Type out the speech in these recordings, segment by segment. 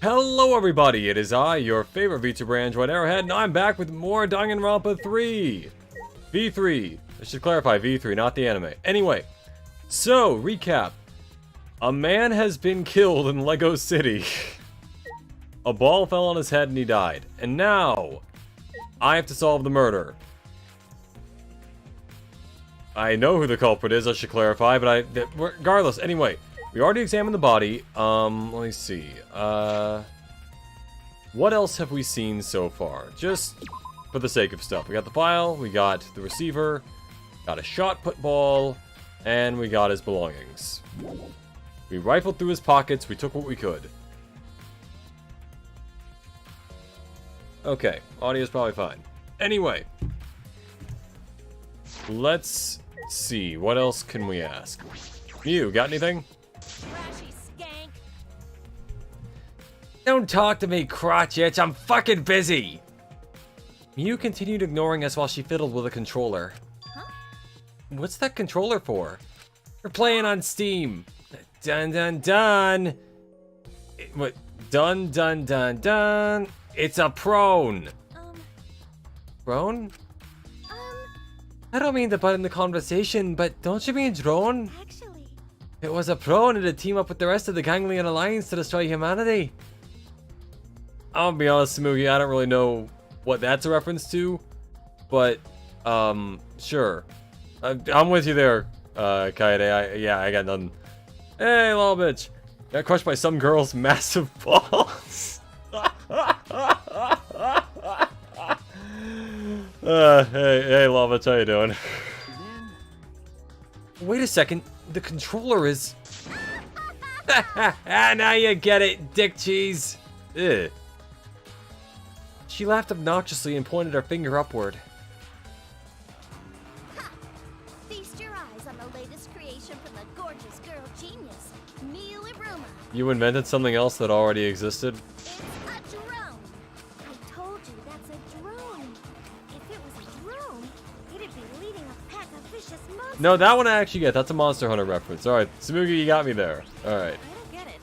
Hello everybody, it is I, your favorite VTuber Android Arrowhead, and I'm back with more Danganronpa 3! V3. I should clarify, V3, not the anime. Anyway, so, recap. A man has been killed in Lego City. A ball fell on his head and he died. And now, I have to solve the murder. I know who the culprit is, I should clarify, but regardless, anyway. We already examined the body. Let me see. What else have we seen so far? Just for the sake of stuff. We got the file, we got the receiver, got a shot put ball, and we got his belongings. We rifled through his pockets, we took what we could. Okay, audio's probably fine. Anyway. Let's see, what else can we ask? You, got anything? Trashy skank. Don't talk to me, crotch itch. I'm fucking busy. Mew continued ignoring us while she fiddled with a controller. Huh? What's that controller for? We're playing on Steam. Dun dun dun. What? Dun dun dun dun. It's a prone. Prone? I don't mean to butt in the conversation, but don't you mean drone? Actually. If it was a prone, it'd team up with the rest of the Ganglion Alliance to destroy humanity. I'll be honest, Smoogie, I don't really know what that's a reference to, but, sure. I'm with you there, Kaede. Yeah, I got nothing. Hey, little bitch. Got crushed by some girl's massive balls. Hey, Lava, how you doing? Wait a second, the controller is... Now you get it, dick cheese. Ugh. She laughed obnoxiously and pointed her finger upward. Ha! Feast your eyes on the latest creation from the gorgeous girl genius, Miu Iruma. You invented something else that already existed? It's a drone. I told you that's a drone. If it was a drone, it'd be leading a pack of vicious monsters. No, that one I actually get. That's a Monster Hunter reference. Alright, Smoogie, you got me there. Alright. I don't get it.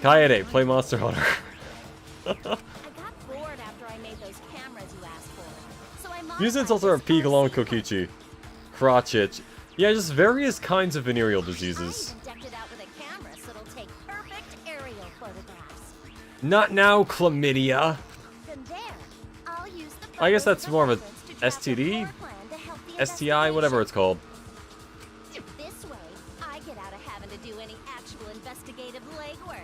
Kaede, play Monster Hunter. I got bored after I made those cameras you asked for. So I modified These insults are a this peek along first Kokichi. Crotch itch. Yeah, just various kinds of venereal diseases. I even decked it out with a camera so it'll take perfect aerial photographs. Not now, chlamydia. From there, I'll use the I guess that's photos more of a as reference to draft a STD? floor plan to help the STI, whatever it's called. This way, I get out of having to do any actual investigative legwork.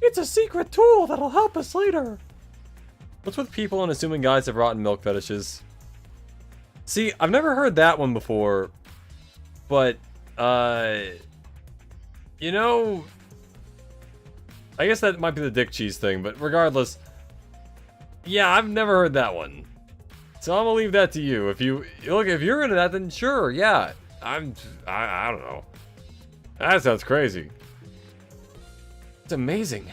It's a secret tool that'll help us later. What's with people unassuming guys have rotten milk fetishes? See, I've never heard that one before, but, you know, I guess that might be the dick cheese thing, but regardless, yeah, I've never heard that one. So I'm gonna leave that to you. If you're into that, then sure, yeah. I don't know. That sounds crazy. It's amazing.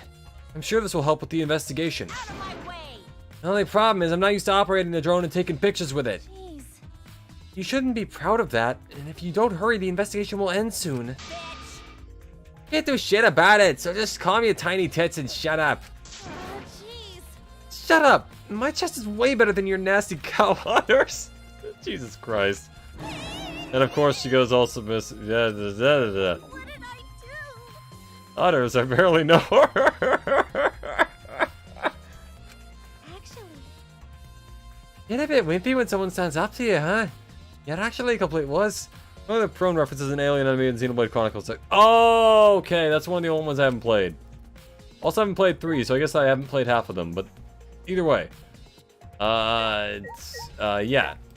I'm sure this will help with the investigation. Out of my way! The only problem is I'm not used to operating the drone and taking pictures with it. Jeez, You shouldn't be proud of that, and if you don't hurry, the investigation will end soon. bitch! Can't do shit about it, so just call me a tiny tits and shut up. Oh, jeez. Shut up! My chest is way better than your nasty cow hunters. Jesus Christ. And of course she goes all submissive. What did I do? Otters, I barely know her. Actually, Get a bit wimpy when someone stands up to you, huh? You're actually a complete wuss. One of the prone references in Alien Enemy and Xenoblade Chronicles. Oh, okay, that's one of the only ones I haven't played. Also haven't played 3, so I guess I haven't played half of them, but either way. Yeah.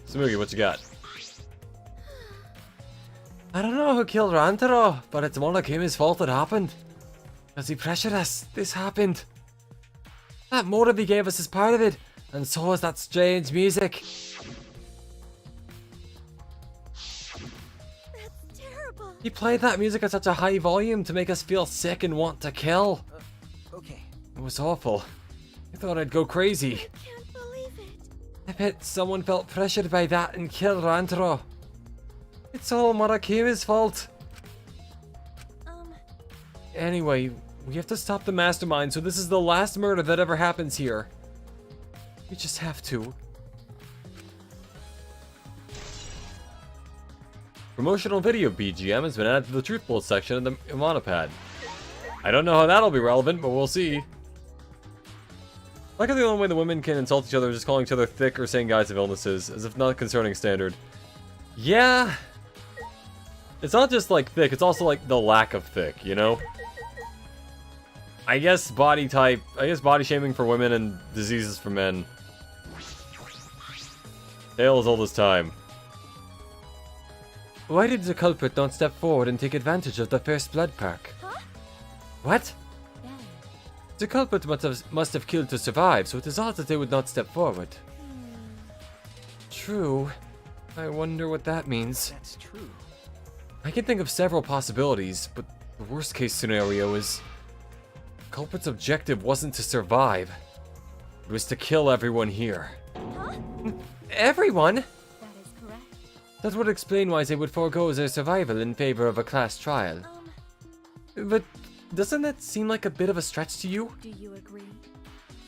Smoogie, what you got? I don't know who killed Rantaro, but it's more like his fault it happened. Because he pressured us, this happened. That motive he gave us is part of it, and so is that strange music. that's terrible. He played that music at such a high volume to make us feel sick and want to kill. Okay. It was awful. I thought I'd go crazy. I can't believe it. I bet someone felt pressured by that and killed Rantaro. It's all Marakime's fault. Um, Anyway, we have to stop the mastermind, so this is the last murder that ever happens here. We just have to. Promotional video BGM has been added to the Truth Bolt section of the Monopad. I don't know how that'll be relevant, but we'll see. Like how the only way the women can insult each other is just calling each other thick or saying guys have illnesses, as if not concerning standard. Yeah. It's not just like thick, it's also like the lack of thick, you know? I guess body shaming for women and diseases for men. Tale as old as time. Why did the culprit not step forward and take advantage of the first blood perk? huh? What? Ben. The culprit must have killed to survive, so it is odd that they would not step forward. True. I wonder what that means. That's true. I can think of several possibilities, but the worst case scenario is... the culprit's objective wasn't to survive. It was to kill everyone here. Huh? Everyone? That is correct. That would explain why they would forego their survival in favor of a class trial. But doesn't that seem like a bit of a stretch to you? Do you agree?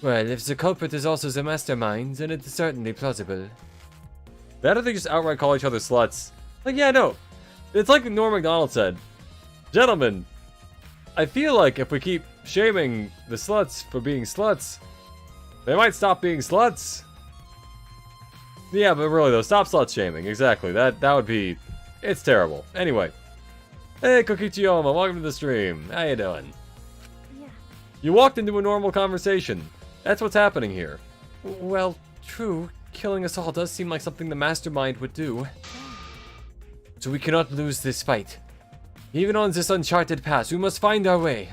Well, if the culprit is also the mastermind, then it is certainly plausible. That or they just outright call each other sluts. Like, yeah, no. It's like Norm Macdonald said. Gentlemen, I feel like if we keep shaming the sluts for being sluts, they might stop being sluts. Yeah, but really though, stop slut shaming. Exactly. That would be... it's terrible. Anyway. Hey, Kokichiyama, welcome to the stream. How you doing? Yeah. You walked into a normal conversation. That's what's happening here. Well, true. Killing us all does seem like something the mastermind would do. So we cannot lose this fight. Even on this uncharted path, we must find our way.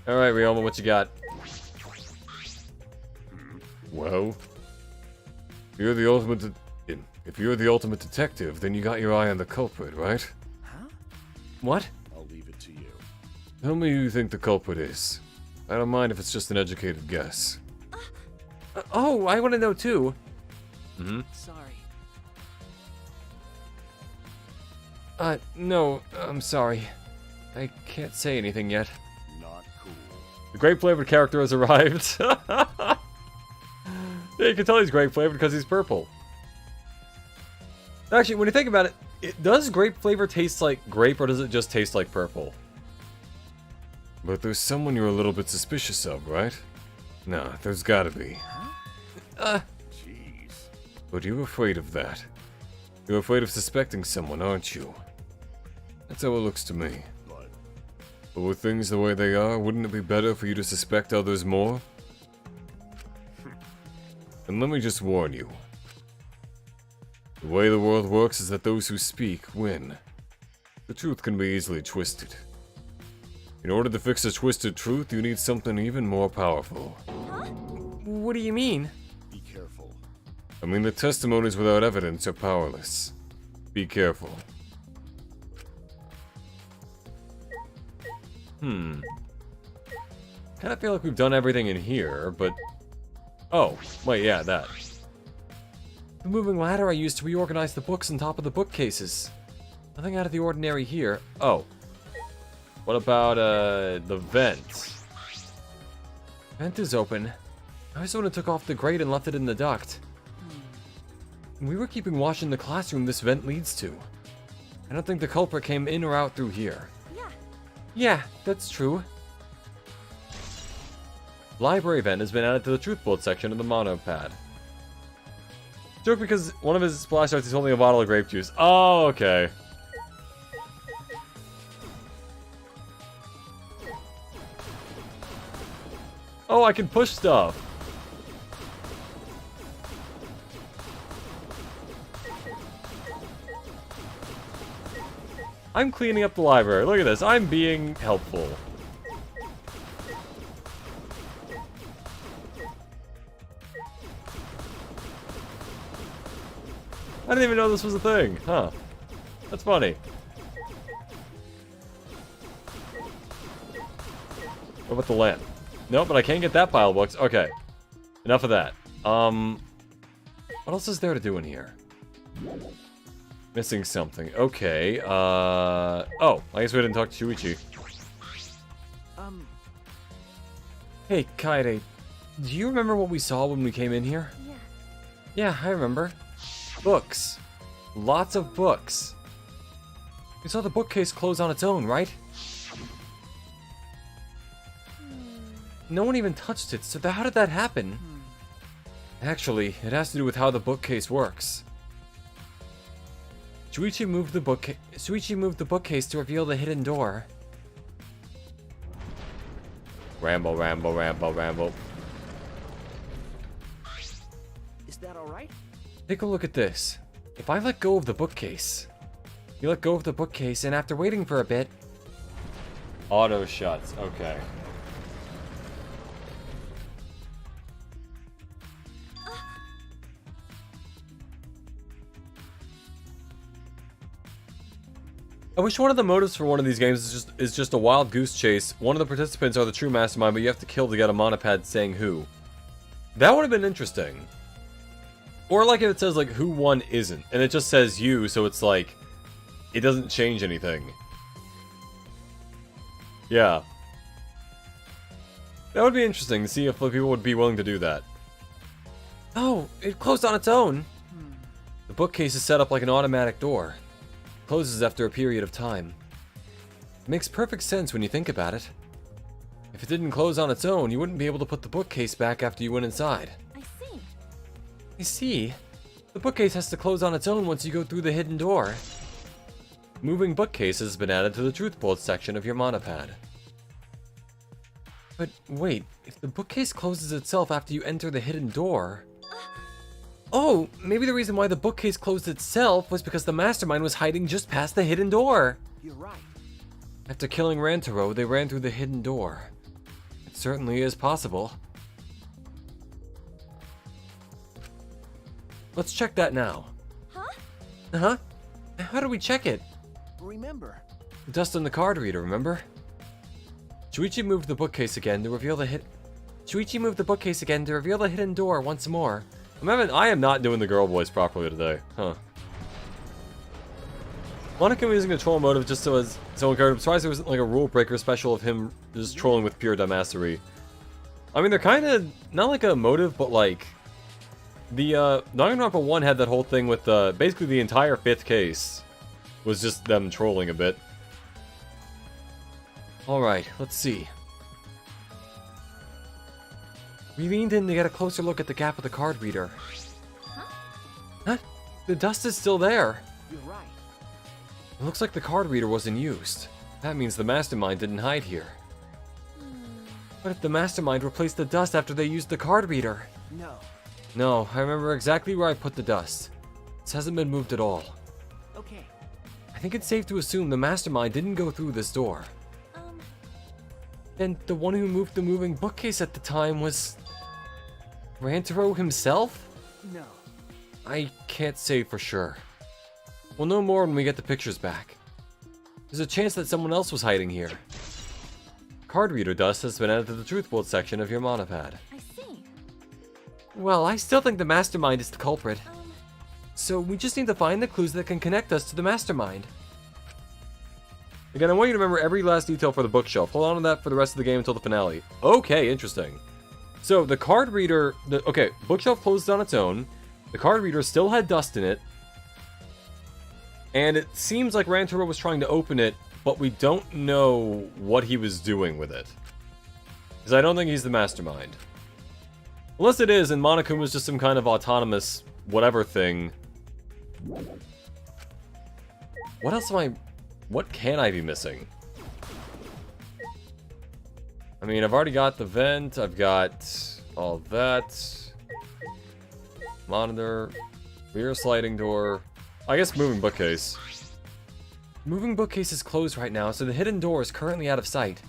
Alright, Ryoma, what you got? Well, if you're the ultimate detective, then you got your eye on the culprit, right? Huh? What? I'll leave it to you. Tell me who you think the culprit is. I don't mind if it's just an educated guess. Oh, I want to know too. Sorry. No, I'm sorry. I can't say anything yet. Not cool. The grape-flavored character has arrived. Yeah, you can tell he's grape-flavored because he's purple. Actually, when you think about it, does grape flavor taste like grape or does it just taste like purple? But there's someone you're a little bit suspicious of, right? No, there's gotta be. Jeez. But you're afraid of that. You're afraid of suspecting someone, aren't you? That's how it looks to me. But with things the way they are, wouldn't it be better for you to suspect others more? And let me just warn you. The way the world works is that those who speak win. The truth can be easily twisted. In order to fix a twisted truth, you need something even more powerful. Huh? What do you mean? Be careful. I mean, the testimonies without evidence are powerless. Be careful. Kinda feel like we've done everything in here, but... oh, wait, yeah, that. The moving ladder I used to reorganize the books on top of the bookcases. Nothing out of the ordinary here. Oh. What about, the vent? Vent is open. I was the one who took off the grate and left it in the duct. When we were keeping watch in the classroom this vent leads to. I don't think the culprit came in or out through here. Yeah. Yeah, that's true. Library vent has been added to the Truth Bolt section of the Monopad. Joke because one of his splash arts is holding a bottle of grape juice. Oh, okay. Oh, I can push stuff. I'm cleaning up the library. Look at this. I'm being helpful. I didn't even know this was a thing. Huh. That's funny. What about the lamp? No, but I can't get that pile of books. Okay. Enough of that. What else is there to do in here? Missing something. Okay, oh, I guess we didn't talk to Shuichi. Hey, Kaede, do you remember what we saw when we came in here? Yeah. Yeah, I remember. Books. Lots of books. We saw the bookcase close on its own, right? No one even touched it, so how did that happen? Actually, it has to do with how the bookcase works. Shuichi moved the bookcase to reveal the hidden door. Ramble, ramble, ramble, ramble. Is that alright? Take a look at this. If I let go of the bookcase, you let go of the bookcase, and after waiting for a bit... Auto shuts, okay. I wish one of the motives for one of these games is just a wild goose chase. One of the participants are the true mastermind, but you have to kill to get a monopad saying who. That would have been interesting. Or like if it says like who one isn't, and it just says you, so it's like it doesn't change anything. Yeah. That would be interesting to see if people would be willing to do that. Oh, it closed on its own. The bookcase is set up like an automatic door. Closes after a period of time. It makes perfect sense when you think about it. If it didn't close on its own, you wouldn't be able to put the bookcase back after you went inside. I see. You see, the bookcase has to close on its own once you go through the hidden door. Moving bookcase has been added to the truth bolt section of your monopad. But wait, if the bookcase closes itself after you enter the hidden door... Oh, maybe the reason why the bookcase closed itself was because the mastermind was hiding just past the hidden door. You're right. After killing Rantaro, they ran through the hidden door. It certainly is possible. Let's check that now. Huh? Uh-huh. How do we check it? Remember. Dust on the card reader, remember? Shuichi moved the bookcase again to reveal the hidden door once more. I am not doing the girl voice properly today. Huh. Monica was using a troll motive just so as someone cared. I'm surprised there wasn't like a rule breaker special of him just trolling with pure dumbassery. I mean, they're kind of not like a motive, but like the Danganronpa 1 had that whole thing with basically the entire 5th case was just them trolling a bit. All right, let's see. We leaned in to get a closer look at the gap of the card reader. Huh? The dust is still there. You're right. It looks like the card reader wasn't used. That means the mastermind didn't hide here. What if the mastermind replaced the dust after they used the card reader? No. No, I remember exactly where I put the dust. This hasn't been moved at all. Okay. I think it's safe to assume the mastermind didn't go through this door. Then the one who moved the moving bookcase at the time was... Rantaro himself? No. I can't say for sure. We'll know more when we get the pictures back. There's a chance that someone else was hiding here. Card reader dust has been added to the truth bolt section of your monopad. I see. Well, I still think the mastermind is the culprit. So we just need to find the clues that can connect us to the mastermind. Again, I want you to remember every last detail for the bookshelf. Hold on to that for the rest of the game until the finale. Okay, interesting. So, the card reader... Okay, bookshelf closed on its own. The card reader still had dust in it. And it seems like Rantaro was trying to open it, but we don't know what he was doing with it. Because I don't think he's the mastermind. Unless it is, and Monokuma was just some kind of autonomous whatever thing. What else am I... What can I be missing? I mean, I've already got the vent, I've got all that. Monitor, rear sliding door. I guess moving bookcase. Moving bookcase is closed right now, so the hidden door is currently out of sight.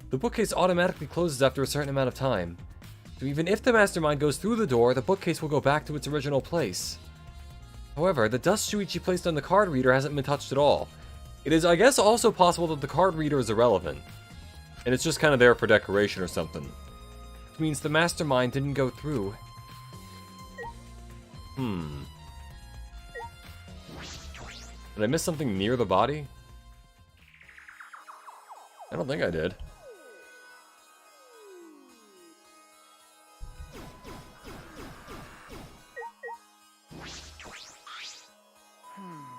The bookcase automatically closes after a certain amount of time. So even if the mastermind goes through the door, the bookcase will go back to its original place. However, the dust Shuichi placed on the card reader hasn't been touched at all. It is, I guess, also possible that the card reader is irrelevant. And it's just kind of there for decoration or something. Which means the mastermind didn't go through. Did I miss something near the body? I don't think I did.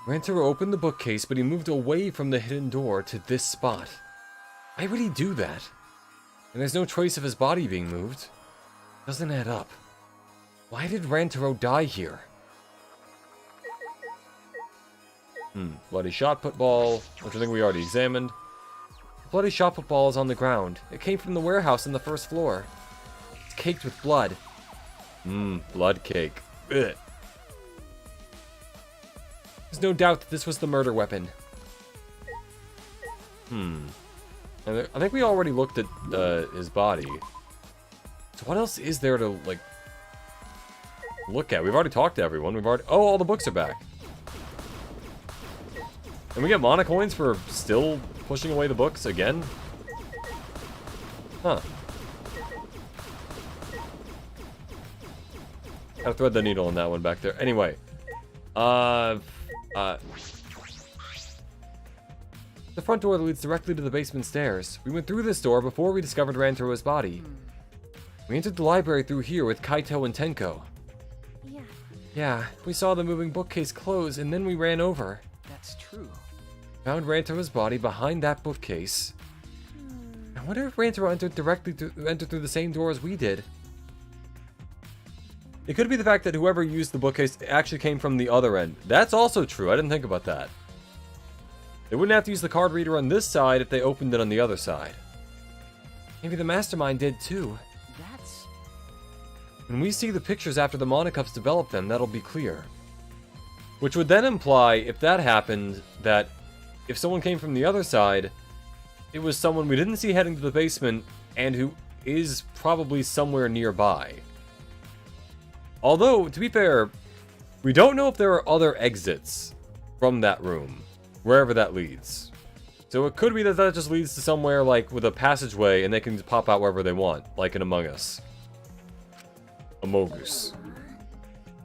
Rantaro opened the bookcase, but he moved away from the hidden door to this spot. Why would he do that? And there's no trace of his body being moved. Doesn't add up. Why did Rantaro die here? Bloody shot put ball, which I think we already examined. The bloody shot put ball is on the ground. It came from the warehouse on the first floor. It's caked with blood. Blood cake. Ugh. There's no doubt that this was the murder weapon. I think we already looked at his body. So what else is there to, like, look at? We've already talked to everyone. We've already... Oh, all the books are back. And we get mana coins for still pushing away the books again? Huh. Gotta thread the needle on that one back there. Anyway. The front door leads directly to the basement stairs. We went through this door before we discovered Rantaro's body. We entered the library through here with Kaito and Tenko. Yeah, we saw the moving bookcase close and then we ran over. That's true. Found Rantaro's body behind that bookcase. I wonder if Rantaro entered through the same door as we did. It could be the fact that whoever used the bookcase actually came from the other end. That's also true. I didn't think about that. They wouldn't have to use the card reader on this side if they opened it on the other side. Maybe the mastermind did too. That's... When we see the pictures after the Monocups develop them, that'll be clear. Which would then imply, if that happened, that if someone came from the other side, it was someone we didn't see heading to the basement and who is probably somewhere nearby. Although, to be fair, we don't know if there are other exits from that room, wherever that leads. So it could be that that just leads to somewhere like with a passageway and they can just pop out wherever they want, like in Among Us. Amogus.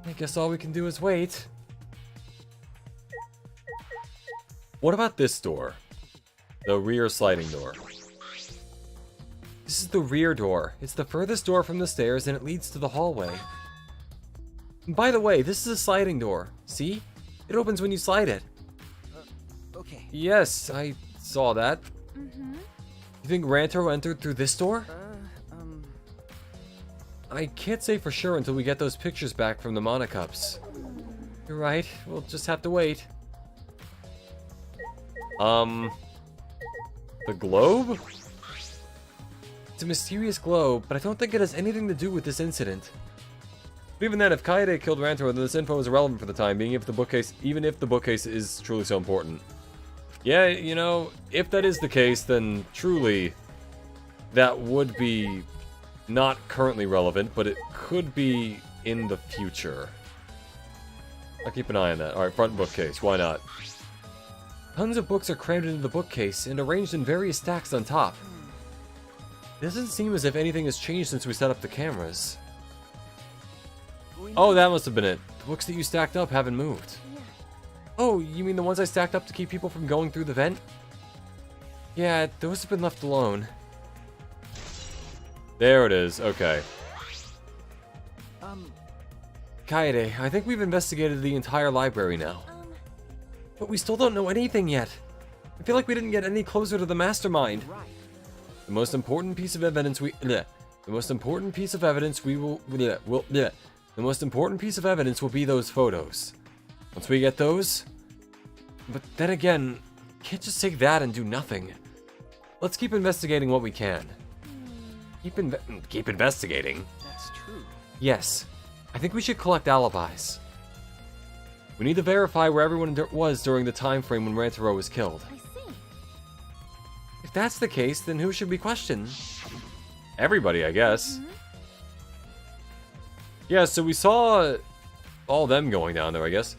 I guess all we can do is wait. What about this door? The rear sliding door. This is the rear door. It's the furthest door from the stairs and it leads to the hallway. And by the way, this is a sliding door. See? It opens when you slide it. Okay. Yes, I saw that. You think Rantaro entered through this door? I can't say for sure until we get those pictures back from the Monocups. You're right, we'll just have to wait. The globe? It's a mysterious globe, but I don't think it has anything to do with this incident. But even then, if Kaede killed Rantaro, then this info is irrelevant for the time being, even if the bookcase is truly so important. Yeah, you know, if that is the case, then truly, that would be not currently relevant, but it could be in the future. I'll keep an eye on that. Alright, front bookcase, why not? Tons of books are crammed into the bookcase and arranged in various stacks on top. It doesn't seem as if anything has changed since we set up the cameras. Oh, that must have been it. The books that you stacked up haven't moved. Oh, you mean the ones I stacked up to keep people from going through the vent? Yeah, those have been left alone. There it is, okay. Kaede, I think we've investigated the entire library now. But we still don't know anything yet. I feel like we didn't get any closer to the mastermind. Right. The most important piece of evidence will be those photos. Once we get those... But then again, can't just take that and do nothing. Let's keep investigating what we can. Keep investigating? That's true. Yes. I think we should collect alibis. We need to verify where everyone was during the time frame when Rantaro was killed. I see. If that's the case, then who should we question? Everybody, I guess. Yeah, so we saw all them going down there, I guess.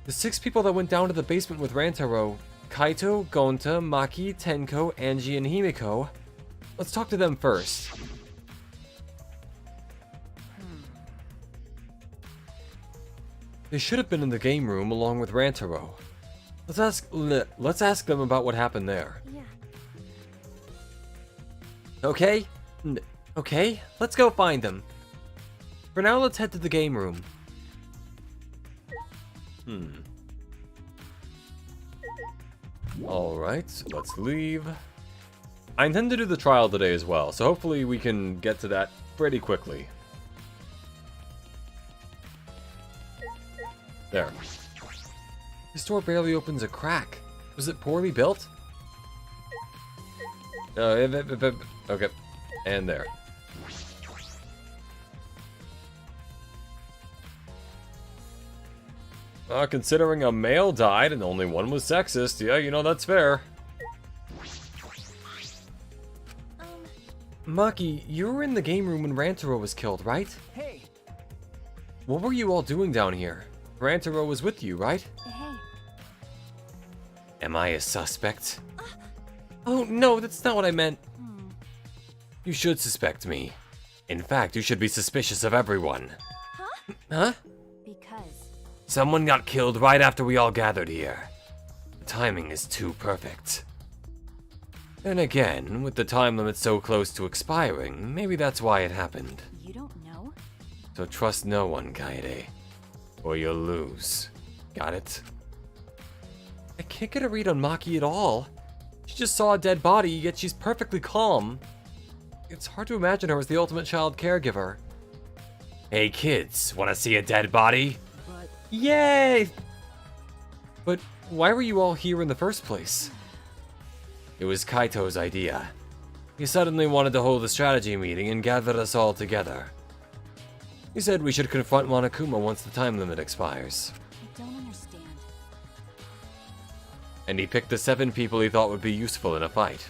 The 6 people that went down to the basement with Rantaro: Kaito, Gonta, Maki, Tenko, Angie, and Himiko. Let's talk to them first. They should have been in the game room along with Rantaro. Let's ask them about what happened there. Yeah. Okay? Okay, let's go find them. For now, let's head to the game room. Alright, let's leave. I intend to do the trial today as well, so hopefully we can get to that pretty quickly. There. This door barely opens a crack. Was it poorly built? Okay. And there. Considering a male died and only one was sexist, yeah, you know, that's fair. Maki, you were in the game room when Rantaro was killed, right? Hey. What were you all doing down here? Rantaro was with you, right? Hey. Am I a suspect? Oh, no, that's not what I meant. You should suspect me. In fact, you should be suspicious of everyone. Huh? Because. Someone got killed right after we all gathered here. The timing is too perfect. Then again, with the time limit so close to expiring, maybe that's why it happened. You don't know? So trust no one, Kaede. Or you'll lose. Got it? I can't get a read on Maki at all. She just saw a dead body, yet she's perfectly calm. It's hard to imagine her as the ultimate child caregiver. Hey kids, wanna see a dead body? But Yay! But why were you all here in the first place? It was Kaito's idea. He suddenly wanted to hold a strategy meeting and gather us all together. He said we should confront Monokuma once the time limit expires. I don't understand. And he picked the 7 people he thought would be useful in a fight.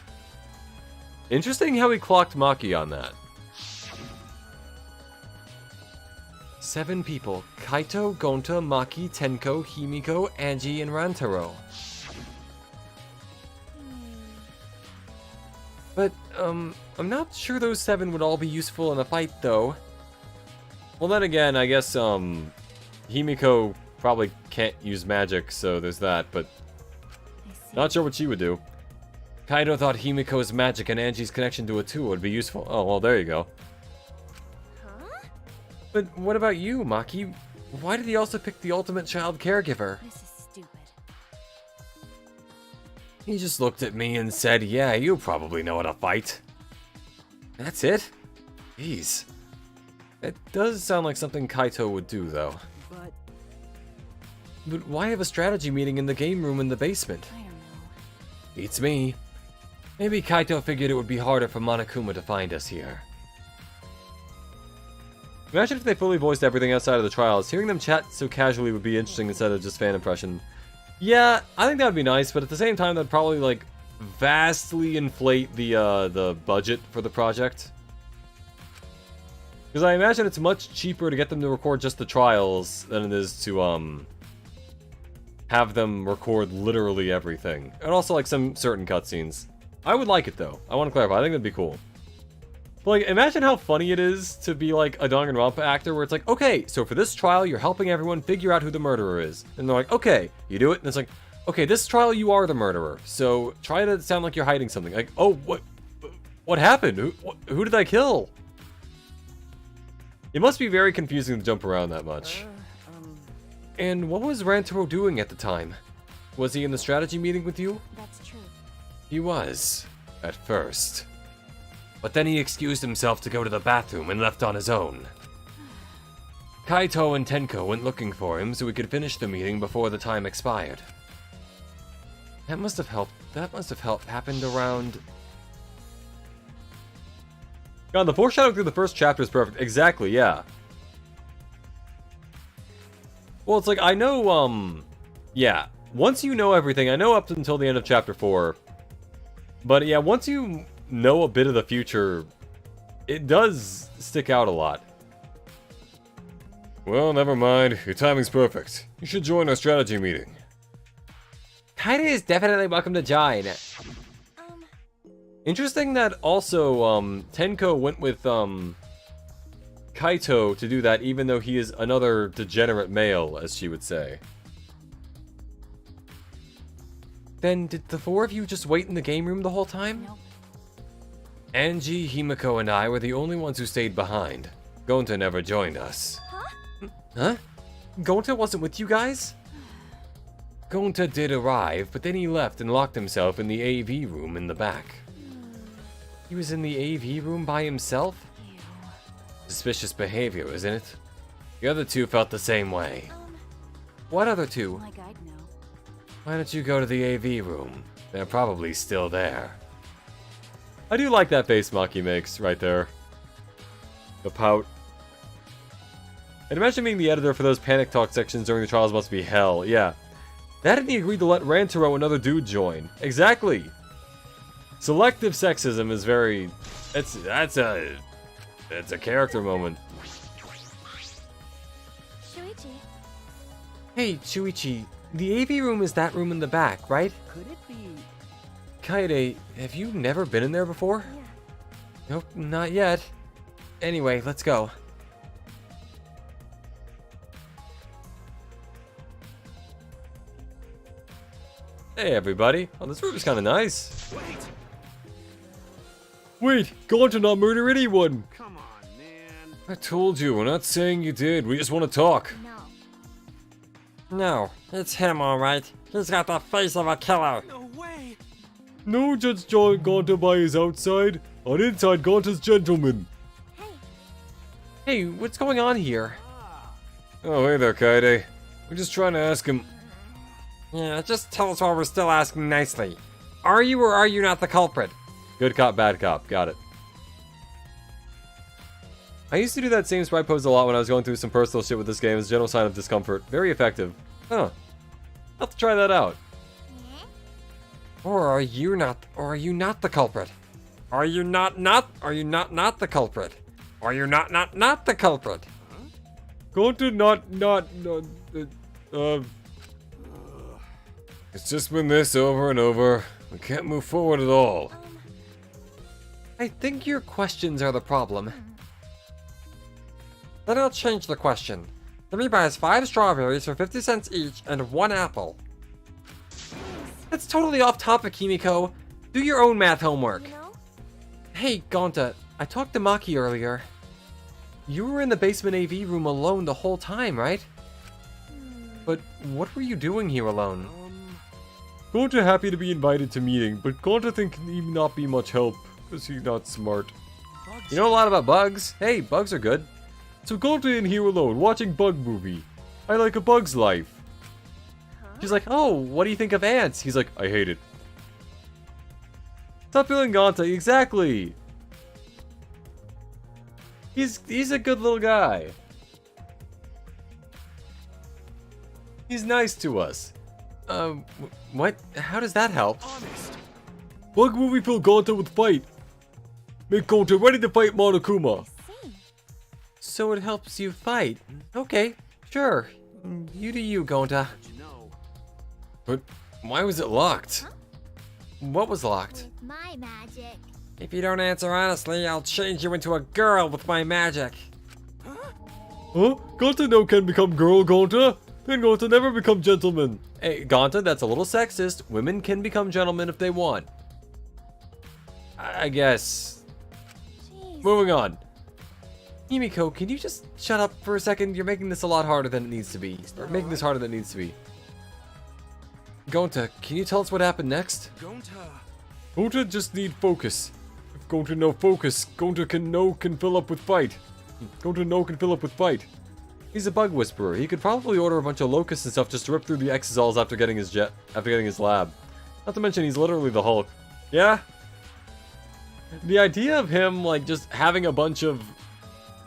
Interesting how he clocked Maki on that. 7 people. Kaito, Gonta, Maki, Tenko, Himiko, Angie, and Rantaro. But, I'm not sure those 7 would all be useful in a fight, though. Well, then again, I guess, Himiko probably can't use magic, so there's that, but not sure what she would do. Kaido thought Himiko's magic and Angie's connection to Atua would be useful. Oh, well, there you go. Huh? But what about you, Maki? Why did he also pick the ultimate child caregiver? This is stupid. He just looked at me and said, yeah, you probably know how to fight. That's it? Jeez. It does sound like something Kaito would do, though. But why have a strategy meeting in the game room in the basement? I don't know. Beats me. Maybe Kaito figured it would be harder for Monokuma to find us here. Imagine if they fully voiced everything outside of the trials. Hearing them chat so casually would be interesting instead of just fan impression. Yeah, I think that would be nice, but at the same time, that'd probably, like, vastly inflate the budget for the project. Because I imagine it's much cheaper to get them to record just the trials than it is to, have them record literally everything. And also, like, some certain cutscenes. I would like it, though. I want to clarify. I think that'd be cool. But, like, imagine how funny it is to be, like, a Danganronpa actor where it's like, okay, so for this trial, you're helping everyone figure out who the murderer is. And they're like, okay, you do it, and it's like, okay, this trial, you are the murderer. So try to sound like you're hiding something. Like, oh, what happened? Who did I kill? It must be very confusing to jump around that much. And what was Rantaro doing at the time? Was he in the strategy meeting with you? That's true. He was, at first. But then he excused himself to go to the bathroom and left on his own. Kaito and Tenko went looking for him so we could finish the meeting before the time expired. That must have happened around... God, the foreshadowing through the first chapter is perfect. Exactly, yeah. Well, it's like, I know, yeah. Once you know everything, I know up until the end of chapter 4. But yeah, once you know a bit of the future, it does stick out a lot. Well, never mind. Your timing's perfect. You should join our strategy meeting. Kaede is definitely welcome to join. Interesting that also, Tenko went with, Kaito to do that, even though he is another degenerate male, as she would say. Then, did the four of you just wait in the game room the whole time? Nope. Angie, Himiko, and I were the only ones who stayed behind. Gonta never joined us. Huh? Gonta wasn't with you guys? Gonta did arrive, but then he left and locked himself in the AV room in the back. He was in the AV room by himself? Ew. Suspicious behavior, isn't it? The other two felt the same way. What other two? Like I'd know. Why don't you go to the AV room? They're probably still there. I do like that face Maki makes right there. The pout. And imagine being the editor for those panic talk sections during the trials must be hell. Yeah. That and he agreed to let Rantaro, another dude, join. Exactly. Selective sexism is very... That's a character moment. Shuichi. Hey, Shuichi. The AV room is that room in the back, right? Could it be? Kaede, have you never been in there before? Yeah. Nope, not yet. Anyway, let's go. Hey, everybody. Oh, this room is kind of nice. Wait, Gonta not murder anyone. Come on, man. I told you, we're not saying you did. We just want to talk. No. No, it's him, alright. He's got the face of a killer. No way. No judge Gonta by his outside. On inside, Gonta's gentleman. Hey. Hey, what's going on here? Oh, hey there, Kaede. We're just trying to ask him. Yeah, just tell us while we're still asking nicely. Are you or are you not the culprit? Good cop, bad cop. Got it. I used to do that same sprite pose a lot when I was going through some personal shit with this game as a general sign of discomfort. Very effective. Huh. I'll have to try that out. Or are you not the culprit? Are you not the culprit? Are you not the culprit? Gonta It's just been this over and over. We can't move forward at all. I think your questions are the problem. Then I'll change the question. Let me buy us 5 strawberries for 50 cents each and 1 apple. That's totally off topic, Himiko. Do your own math homework. You know? Hey, Gonta, I talked to Maki earlier. You were in the basement AV room alone the whole time, right? But what were you doing here alone? Gonta happy to be invited to meeting, but Gonta think he not be much help, because he's not smart. You know a lot about bugs? Hey, bugs are good. So Gonta in here alone, watching bug movie. I like a bug's life. She's like, oh, what do you think of ants? He's like, I hate it. Stop feeling Gonta, exactly. He's a good little guy. He's nice to us. What? How does that help? Bug movie fill Gonta with fight. Make Gonta ready to fight Monokuma. See. So it helps you fight. Okay, sure. You do you, Gonta. But why was it locked? What was locked? With my magic. If you don't answer honestly, I'll change you into a girl with my magic. Huh? Gonta no can become girl, Gonta. Then Gonta never become gentleman. Hey, Gonta, that's a little sexist. Women can become gentlemen if they want. I guess. Jeez. Moving on. Himiko, can you just shut up for a second? You're making this a lot harder than it needs to be. Or making this harder than it needs to be. Gonta, can you tell us what happened next? Gonta just need focus. If Gonta no focus, Gonta can fill up with fight. Gonta no can fill up with fight. He's a bug whisperer. He could probably order a bunch of locusts and stuff just to rip through the exosols after getting his lab. Not to mention he's literally the Hulk. Yeah? The idea of him like just having a bunch of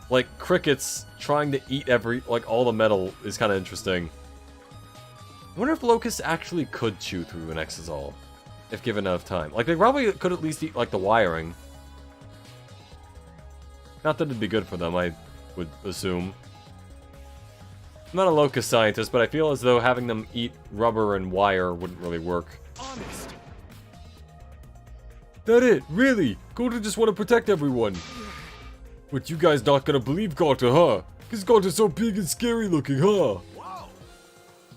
like crickets trying to eat all the metal is kind of interesting. I wonder if locusts actually could chew through an exosol if given enough time. Like they probably could at least eat like the wiring. Not that it'd be good for them, I would assume. I'm not a locust scientist, but I feel as though having them eat rubber and wire wouldn't really work. Honest. That it? Really? Gonta just want to protect everyone. But you guys not gonna believe Gonta, huh? Cause Gonta's so big and scary looking, huh? Whoa!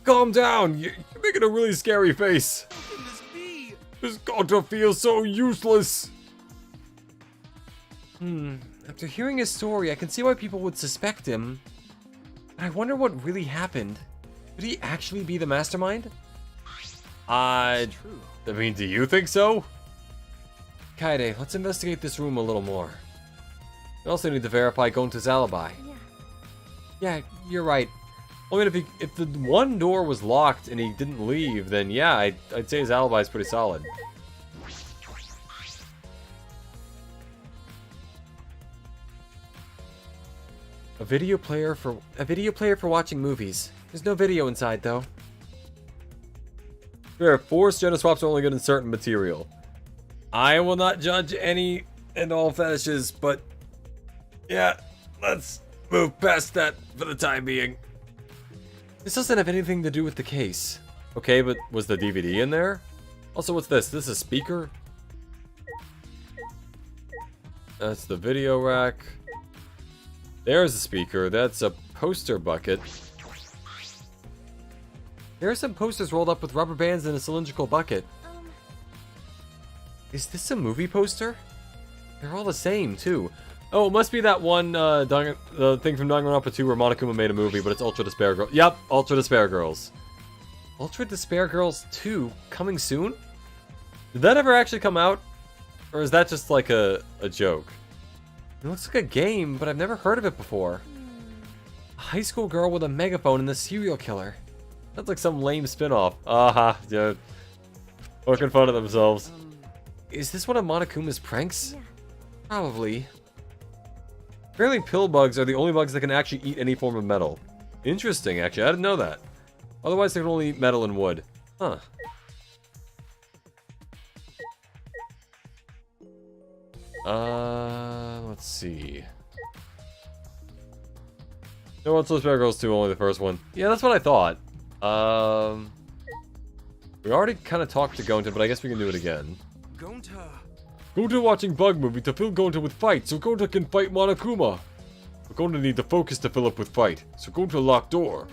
Calm down, you're making a really scary face. How can this be? This Gonta feels so useless. After hearing his story, I can see why people would suspect him. But I wonder what really happened. Could he actually be the mastermind? It's true. I mean, do you think so? Kaede, let's investigate this room a little more. We also need to verify Gonta's alibi. Yeah. Yeah, you're right. I mean, if the one door was locked and he didn't leave, then yeah, I'd say his alibi is pretty solid. A video player for watching movies. There's no video inside though. Sure, forced gender swaps are only good in certain material. I will not judge any and all fetishes, but yeah, let's move past that for the time being. This doesn't have anything to do with the case. Okay, but was the DVD in there? Also, what's this? This is a speaker? That's the video rack. There's a speaker. That's a poster bucket. There are some posters rolled up with rubber bands in a cylindrical bucket. Is this a movie poster? They're all the same, too. Oh, it must be that one, the thing from Danganronpa 2 where Monokuma made a movie, but it's Ultra Despair Girls. Yep, Ultra Despair Girls. Ultra Despair Girls 2 coming soon? Did that ever actually come out? Or is that just like a joke? It looks like a game, but I've never heard of it before. A high school girl with a megaphone and the serial killer. That's like some lame spin-off. Aha, yeah. Poking fun of themselves. Is this one of Monokuma's pranks? Yeah. Probably. Apparently pill bugs are the only bugs that can actually eat any form of metal. Interesting, actually. I didn't know that. Otherwise, they can only eat metal and wood. Huh. Let's see. No, Ultra Despair Girls 2, only the first one. Yeah, that's what I thought. We already kind of talked to Gonta, but I guess we can do it again. Gonta. Gonta watching bug movie to fill Gonta with fight, so Gonta can fight Monokuma. But Gonta need the focus to fill up with fight, so Gonta lock door.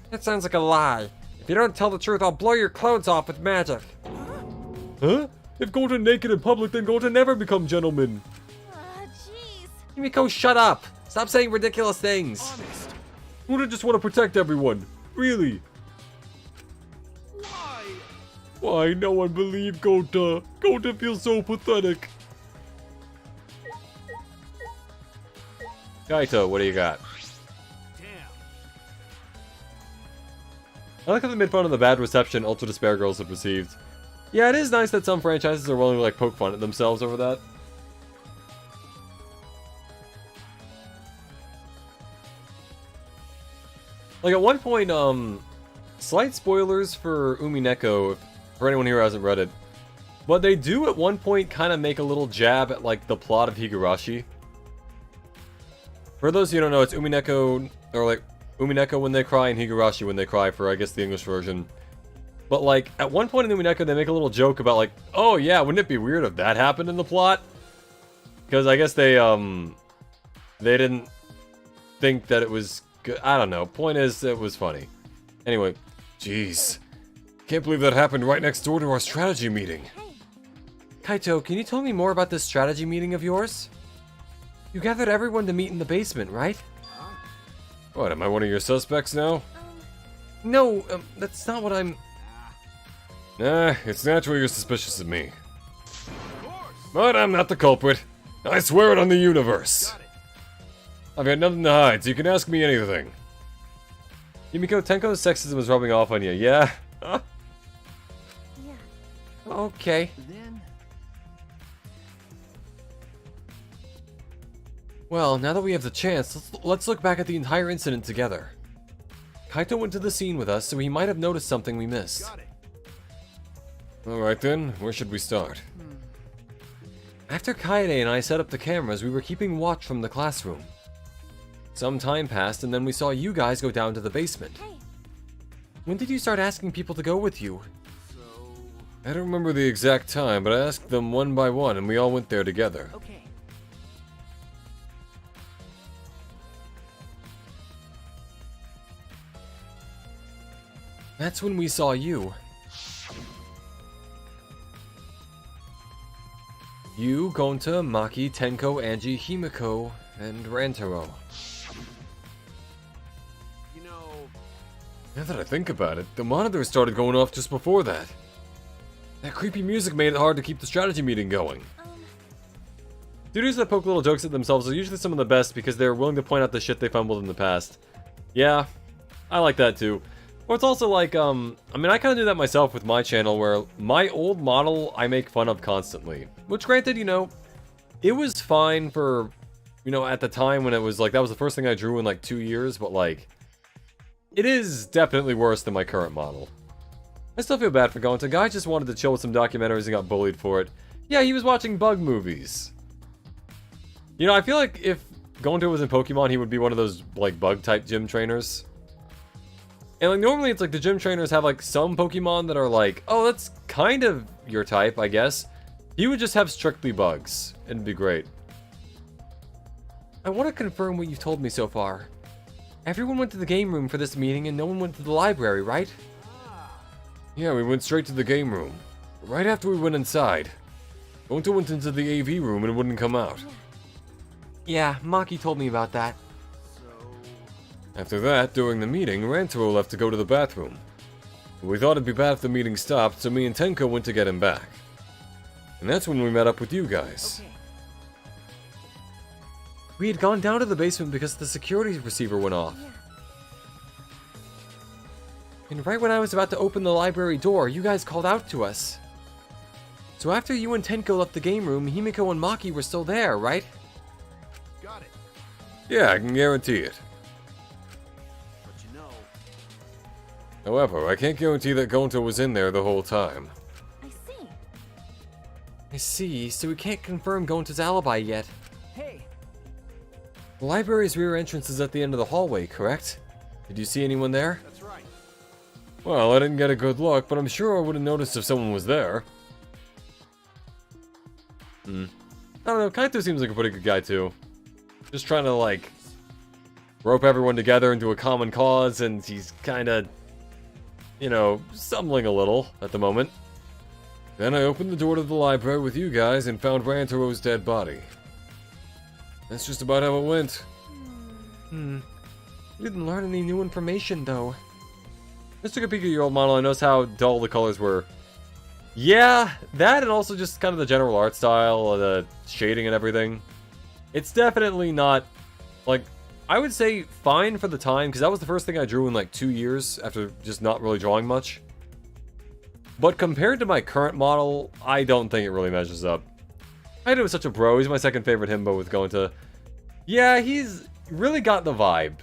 That sounds like a lie. If you don't tell the truth, I'll blow your clothes off with magic. Huh? If Gonta naked in public, then Gonta never become gentleman. Jeez. Yumiko, shut up! Stop saying ridiculous things. Honest. Gonta just want to protect everyone. Really. Why? Why no one believed Gonta? Gonta feels so pathetic. Kaito, what do you got? Damn. I like how they made fun of the bad reception Ultra Despair Girls have received. Yeah, it is nice that some franchises are willing to like poke fun at themselves over that. Like at one point, slight spoilers for Umineko, for anyone here who hasn't read it. But they do at one point kind of make a little jab at like the plot of Higurashi. For those of you who don't know, it's Umineko, or like Umineko when they cry and Higurashi when they cry for I guess the English version. But like at one point in Umineko they make a little joke about like, oh yeah, wouldn't it be weird if that happened in the plot? Because I guess they didn't think that it was good. I don't know. Point is, it was funny. Anyway, jeez. Can't believe that happened right next door to our strategy meeting. Kaito, can you tell me more about this strategy meeting of yours? You gathered everyone to meet in the basement, right? What, am I one of your suspects now? No, that's not what I'm... Nah, it's natural you're suspicious of me. But I'm not the culprit. I swear it on the universe. Got it. I've got nothing to hide, so you can ask me anything. Yumiko, Tenko's sexism is rubbing off on you, yeah? Yeah. Okay. Then, Well, now that we have the chance, let's look back at the entire incident together. Kaito went to the scene with us, so he might have noticed something we missed. Got it. Alright then, where should we start? After Kaede and I set up the cameras, we were keeping watch from the classroom. Some time passed, and then we saw you guys go down to the basement. Hey. When did you start asking people to go with you? So. I don't remember the exact time, but I asked them one by one, and we all went there together. okay. That's when we saw you. You, Gonta, Maki, Tenko, Angie, Himiko, and Rantaro. You know, Now that I think about it, the monitor started going off just before that. That creepy music made it hard to keep the strategy meeting going. Studios that poke little jokes at themselves are usually some of the best because they're willing to point out the shit they fumbled in the past. Yeah, I like that too. Or it's also like, I mean, I kind of do that myself with my channel where my old model I make fun of constantly. Which granted, you know, it was fine for, you know, at the time when it was like, that was the first thing I drew in like 2 years, but like, it is definitely worse than my current model. I still feel bad for Gonta. Guy just wanted to chill with some documentaries and got bullied for it. Yeah, he was watching bug movies. You know, I feel like if Gonta was in Pokemon, he would be one of those, like, bug-type gym trainers. And, like, normally it's like the gym trainers have, like, some Pokemon that are like, oh, that's kind of your type, I guess. He would just have strictly bugs. It'd be great. I want to confirm what you've told me so far. Everyone went to the game room for this meeting and no one went to the library, right? Yeah, we went straight to the game room. Right after we went inside. Gonta went into the AV room and wouldn't come out. Yeah, Maki told me about that. so After that, during the meeting, Rantaro left to go to the bathroom. We thought it'd be bad if the meeting stopped, so me and Tenko went to get him back. And that's when we met up with you guys. Okay. We had gone down to the basement because the security receiver went off. And right when I was about to open the library door, you guys called out to us. So after you and Tenko left the game room, Himiko and Maki were still there, right? got it. Yeah, I can guarantee it. But you know, However, I can't guarantee that Gonta was in there the whole time. I see. I see, so we can't confirm Gonta's alibi yet. Hey, The library's rear entrance is at the end of the hallway, correct? Did you see anyone there? that's right. Well, I didn't get a good look, but I'm sure I would have noticed if someone was there. I don't know, Kaito seems like a pretty good guy too. Just trying to, like, rope everyone together into a common cause, and he's kinda, you know, stumbling a little at the moment. Then I opened the door to the library with you guys and found Rantaro's dead body. That's just about how it went. We didn't learn any new information, though. Let's take a peek at your old model and notice how dull the colors were. Yeah, that and also just kind of the general art style, the shading and everything. It's definitely not, like, I would say fine for the time, because that was the first thing I drew in like 2 years after just not really drawing much. But compared to my current model, I don't think it really measures up. I was such a bro, he's my second favorite himbo with Gonta. Yeah, he's really got the vibe.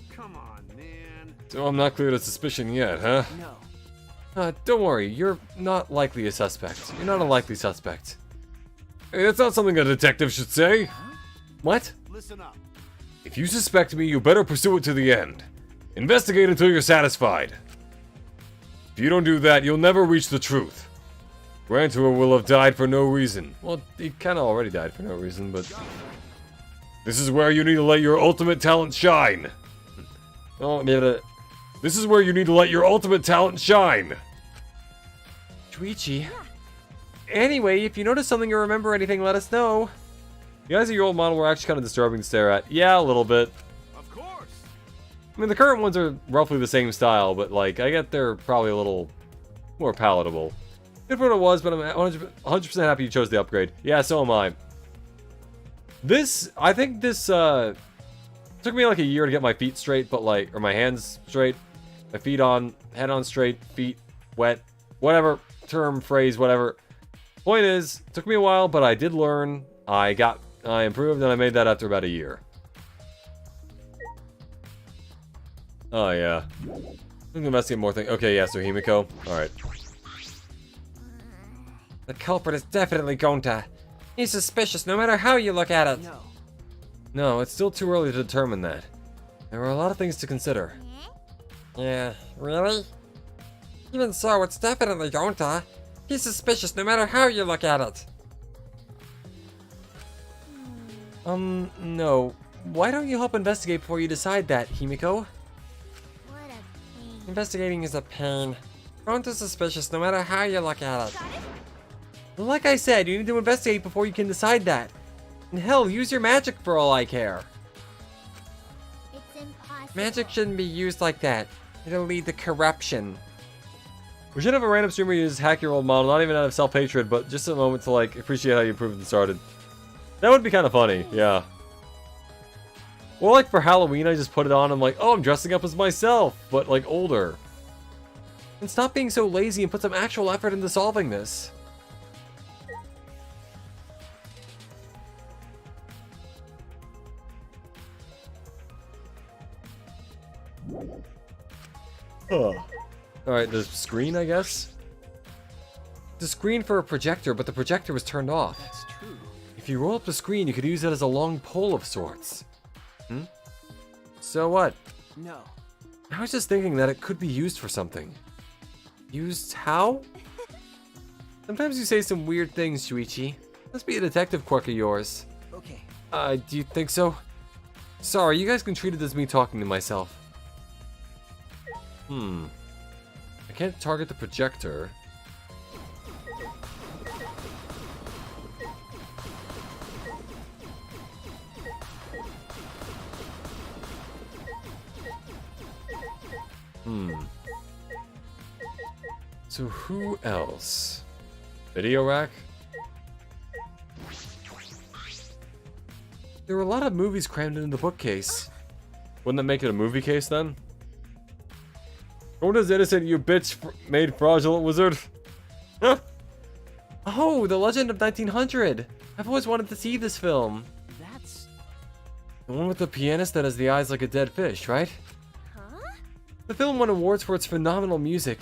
Come on, man. So I'm not clear to suspicion yet, huh? no. Don't worry, you're not likely a suspect. You're not a likely suspect. Hey, that's not something a detective should say. What? Listen up. If you suspect me, you better pursue it to the end. Investigate until you're satisfied. If you don't do that, you'll never reach the truth. Rantaro will have died for no reason. Well, he kinda already died for no reason, but... This is where you need to let your ultimate talent shine. Oh, this is where you need to let your ultimate talent shine. Chuichi. Anyway, if you notice something or remember anything, let us know. The eyes of your old model were actually kind of disturbing to stare at. Yeah, a little bit. Of course. I mean, the current ones are roughly the same style, but, like, I get they're probably a little more palatable. Good for what it was, but I'm 100% happy you chose the upgrade. Yeah, so am I. I think this, took me like a year to get my feet straight, but, like, or my hands straight. My feet on, head on straight, feet wet, whatever, term, phrase, whatever. Point is, it took me a while, but I did learn. I improved, and I made that after about a year. Oh, yeah. I'm gonna investigate more things. Okay, yeah, so Himiko. Alright. The culprit is definitely Gonta. He's suspicious no matter how you look at it. No. No, it's still too early to determine that. There are a lot of things to consider. Yeah, really? Even so, it's definitely Gonta. He's suspicious no matter how you look at it. No. Why don't you help investigate before you decide that, Himiko? What a pain. Investigating is a pain. Prone to suspicious no matter how you look at it. Got it? Well, like I said, you need to investigate before you can decide that. And hell, use your magic for all I care. It's impossible. Magic shouldn't be used like that. It'll lead to corruption. We should have a random streamer use hack your old model, not even out of self-hatred, but just a moment to like appreciate how you improved and started. That would be kind of funny, yeah. Or like for Halloween, I just put it on, I'm like, oh, I'm dressing up as myself, but like older. And stop being so lazy and put some actual effort into solving this. Alright, the screen, I guess? The screen for a projector, but the projector was turned off. That's true. If you roll up the screen, you could use it as a long pole of sorts. Hmm? So what? No. I was just thinking that it could be used for something. Used how? Sometimes you say some weird things, Shuichi. Must be a detective quirk of yours. Okay. Do you think so? Sorry, you guys can treat it as me talking to myself. I can't target the projector. So who else? Video rack? There were a lot of movies crammed into the bookcase. Wouldn't that make it a movie case then? What is innocent, you bitch made fraudulent wizard? Huh? Oh, The Legend of 1900. I've always wanted to see this film. That's... The one with the pianist that has the eyes like a dead fish, right? Huh? The film won awards for its phenomenal music.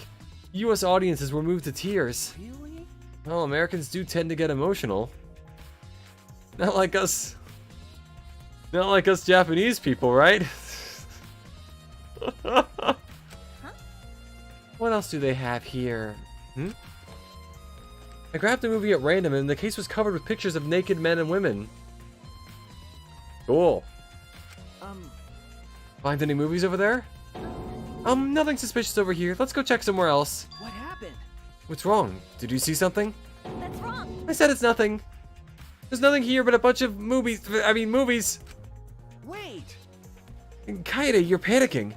US audiences were moved to tears. Really? Well, Americans do tend to get emotional. Not like us. Not like us Japanese people, right? What else do they have here? I grabbed a movie at random and the case was covered with pictures of naked men and women. Cool. Find any movies over there? Nothing suspicious over here. Let's go check somewhere else. What happened? What's wrong? Did you see something? That's wrong. I said it's nothing. There's nothing here but a bunch of movies. movies. Wait! Kaede, you're panicking.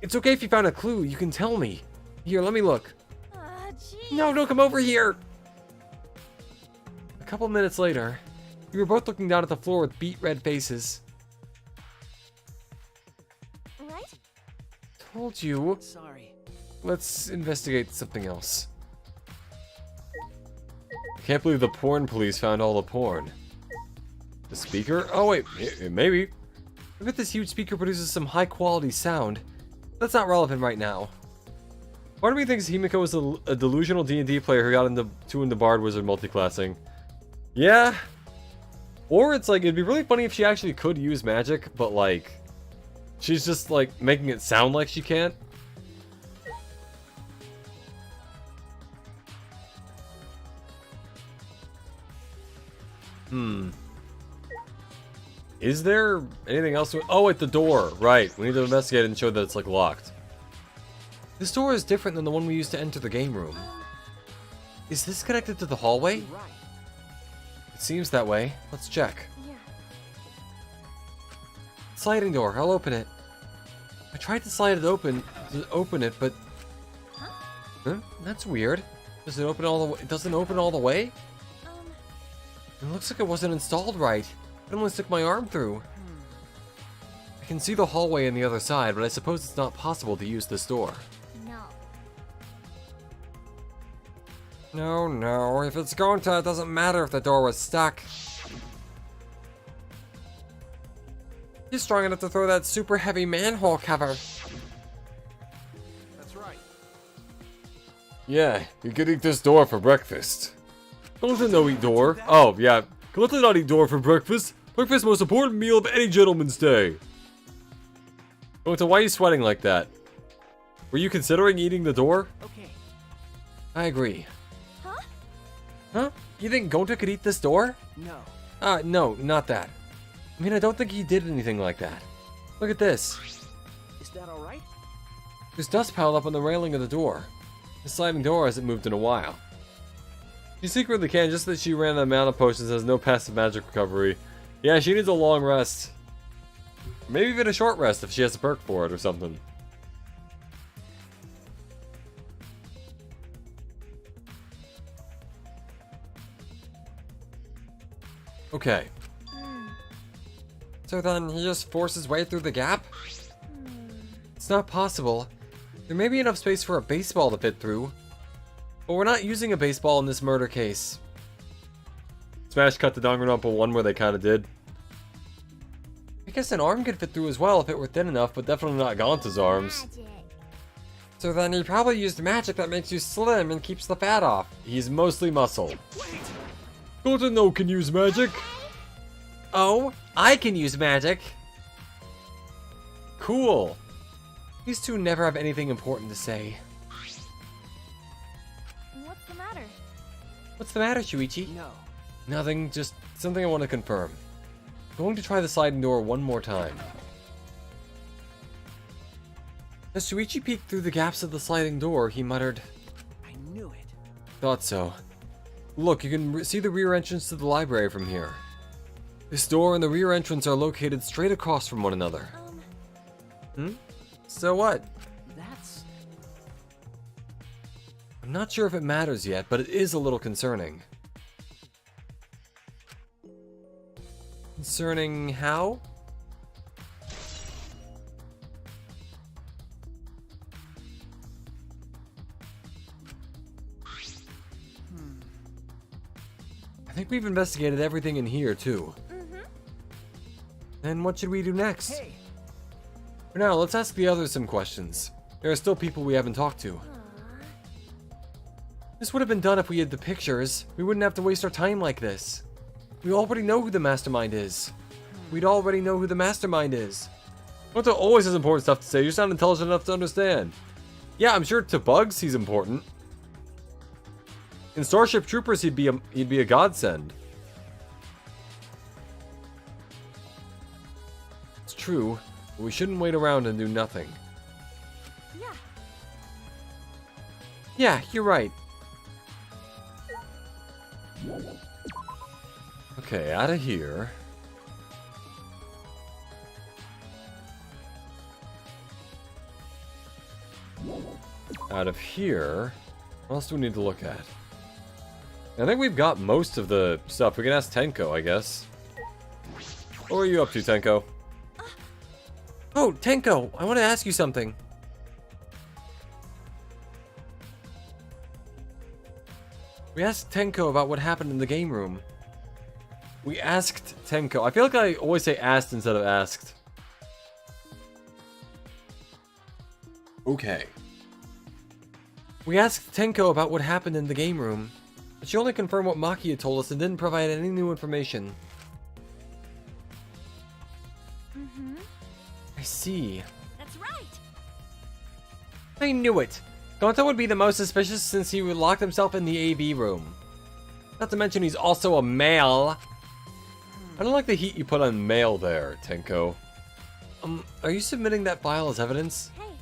It's okay if you found a clue. You can tell me. Here, let me look. Jeez. No, don't come over here. A couple minutes later, we were both looking down at the floor with beet red faces. Right? Told you. Sorry. Let's investigate something else. I can't believe the porn police found all the porn. The speaker? Oh wait, maybe. I bet this huge speaker produces some high quality sound. That's not relevant right now. Part of me thinks Himiko was a delusional D&D player who got into Bard Wizard multiclassing. Yeah. Or it's like, it'd be really funny if she actually could use magic, but like, she's just like making it sound like she can't. Is there anything else? Oh, at the door. Right. We need to investigate and show that it's like locked. This door is different than the one we used to enter the game room. Is this connected to the hallway? Right. It seems that way. Let's check. Yeah. Sliding door. I'll open it. I tried to slide it open, but... Huh? That's weird. Does it open all the way? It doesn't open all the way? It looks like it wasn't installed right. I only stuck my arm through. I can see the hallway on the other side, but I suppose it's not possible to use this door. No. No. If it's going to, it doesn't matter if the door was stuck. You're strong enough to throw that super heavy manhole cover. That's right. Yeah, you could eat this door for breakfast. Don't no eat door. Oh, yeah. Can not eat door for breakfast? Breakfast most important meal of any gentleman's day. Oh, so why are you sweating like that? Were you considering eating the door? Okay. I agree. Huh? Huh? You think Gonta could eat this door? No. No, not that. I mean, I don't think he did anything like that. Look at this. Is that alright? There's dust piled up on the railing of the door. The sliding door hasn't moved in a while. She secretly can, just that she ran out of mana potions, has no passive magic recovery. Yeah, she needs a long rest. Maybe even a short rest if she has a perk for it or something. Okay. So then he just forced his way through the gap? It's not possible. There may be enough space for a baseball to fit through. But we're not using a baseball in this murder case. Smash cut to Danganronpa 1 where they kinda did. I guess an arm could fit through as well if it were thin enough, but definitely not Gonta's arms. Magic. So then he probably used magic that makes you slim and keeps the fat off. He's mostly muscle. Gonta no can use magic. Oh, I can use magic. Cool. These two never have anything important to say. What's the matter? What's the matter, Shuichi? No. Nothing, just something I want to confirm. Going to try the sliding door one more time. As Shuichi peeked through the gaps of the sliding door, he muttered, I knew it. "Thought so. Look, you can see the rear entrance to the library from here. This door and the rear entrance are located straight across from one another." So what? That's... I'm not sure if it matters yet, but it is a little concerning. Concerning how? I think we've investigated everything in here, too. Then what should we do next? Hey! For now, let's ask the others some questions. There are still people we haven't talked to. This would have been done if we had the pictures. We wouldn't have to waste our time like this. We already know who the mastermind is. We'd already know who the mastermind is. Gonta always has important stuff to say. You're just not intelligent enough to understand. Yeah, I'm sure to Bugs he's important. In Starship Troopers he'd be a godsend. It's true, but we shouldn't wait around and do nothing. Yeah. Yeah, you're right. Okay, out of here. Out of here. What else do we need to look at? I think we've got most of the stuff. We can ask Tenko, I guess. What are you up to, Tenko? Oh, Tenko, I want to ask you something. We asked Tenko about what happened in the game room. We asked Tenko. I feel like I always say asked instead of asked. Okay. We asked Tenko about what happened in the game room, but she only confirmed what Maki had told us and didn't provide any new information. I see. That's right. I knew it. Gonta would be the most suspicious since he would lock himself in the AV room. Not to mention he's also a male. I don't like the heat you put on male there, Tenko. Are you submitting that file as evidence? Hey.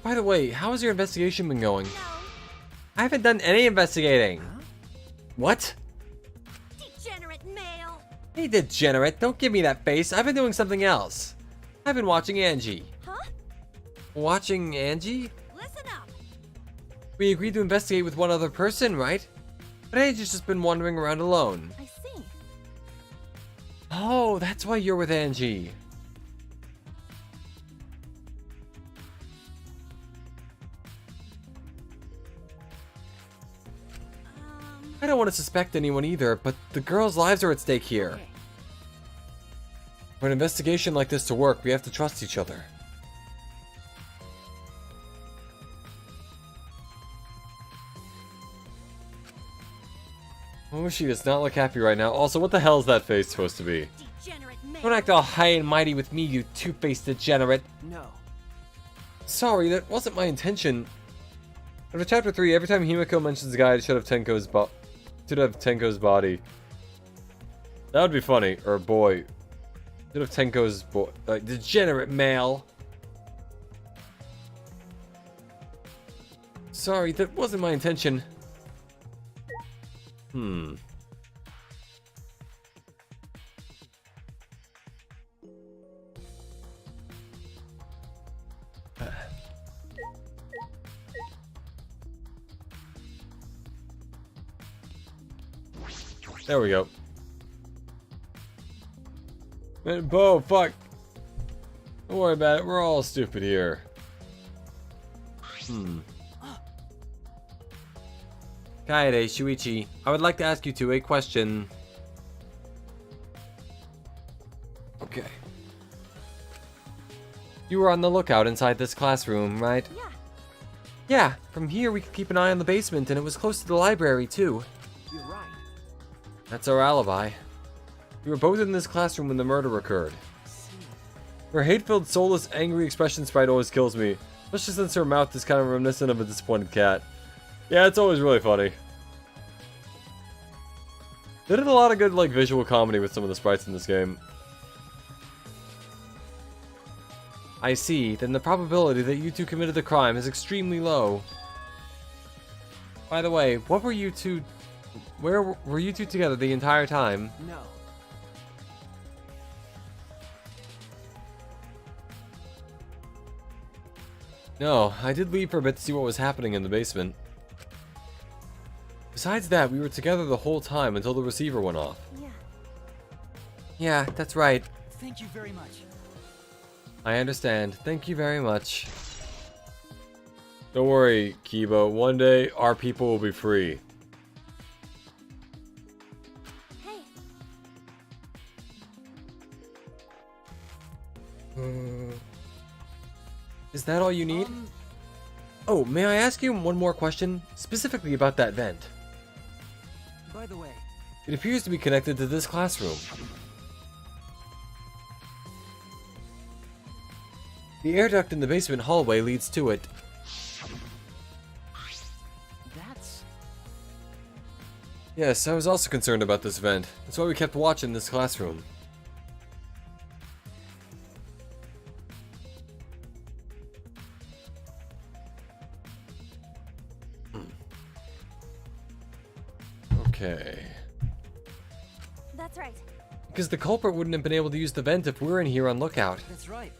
By the way, how has your investigation been going? No. I haven't done any investigating. What? Degenerate male. Hey, degenerate, don't give me that face. I've been doing something else. I've been watching Angie. Huh? Watching Angie? Listen up. We agreed to investigate with one other person, right? But Angie's just been wandering around alone. I see. Oh, that's why you're with Angie. I don't want to suspect anyone either, but the girls' lives are at stake here. Okay. For an investigation like this to work, we have to trust each other. Oh, she does not look happy right now. Also, what the hell is that face supposed to be? Degenerate male. Don't act all high and mighty with me, you two-faced degenerate. No. Sorry, that wasn't my intention. After chapter 3, every time Himiko mentions the guy, it should have Tenko's body. That would be funny. Or boy. Instead of Tenko's boy, degenerate male. Sorry, that wasn't my intention. There we go. Man, Bo, fuck. Don't worry about it. We're all stupid here. Kaede, Shuichi, I would like to ask you two a question. Okay. You were on the lookout inside this classroom, right? Yeah. Yeah, from here we could keep an eye on the basement, and it was close to the library, too. You're right. That's our alibi. We were both in this classroom when the murder occurred. Her hate-filled, soulless, angry expression sprite always kills me, especially since her mouth is kind of reminiscent of a disappointed cat. Yeah, it's always really funny. They did a lot of good, like, visual comedy with some of the sprites in this game. I see. Then the probability that you two committed the crime is extremely low. By the way, what were you two... Where were you two together the entire time? No. No, I did leave for a bit to see what was happening in the basement. Besides that, we were together the whole time until the receiver went off. Yeah. Yeah, that's right. Thank you very much. I understand. Thank you very much. Don't worry, Kibo. One day, our people will be free. Hey. Is that all you need? Oh, may I ask you one more question? Specifically about that vent. By the way, It appears to be connected to this classroom. The air duct in the basement hallway leads to it. that's... Yes, I was also concerned about this vent. That's why we kept watch in this classroom. Okay. That's right. Because the culprit wouldn't have been able to use the vent if we were in here on lookout. That's right.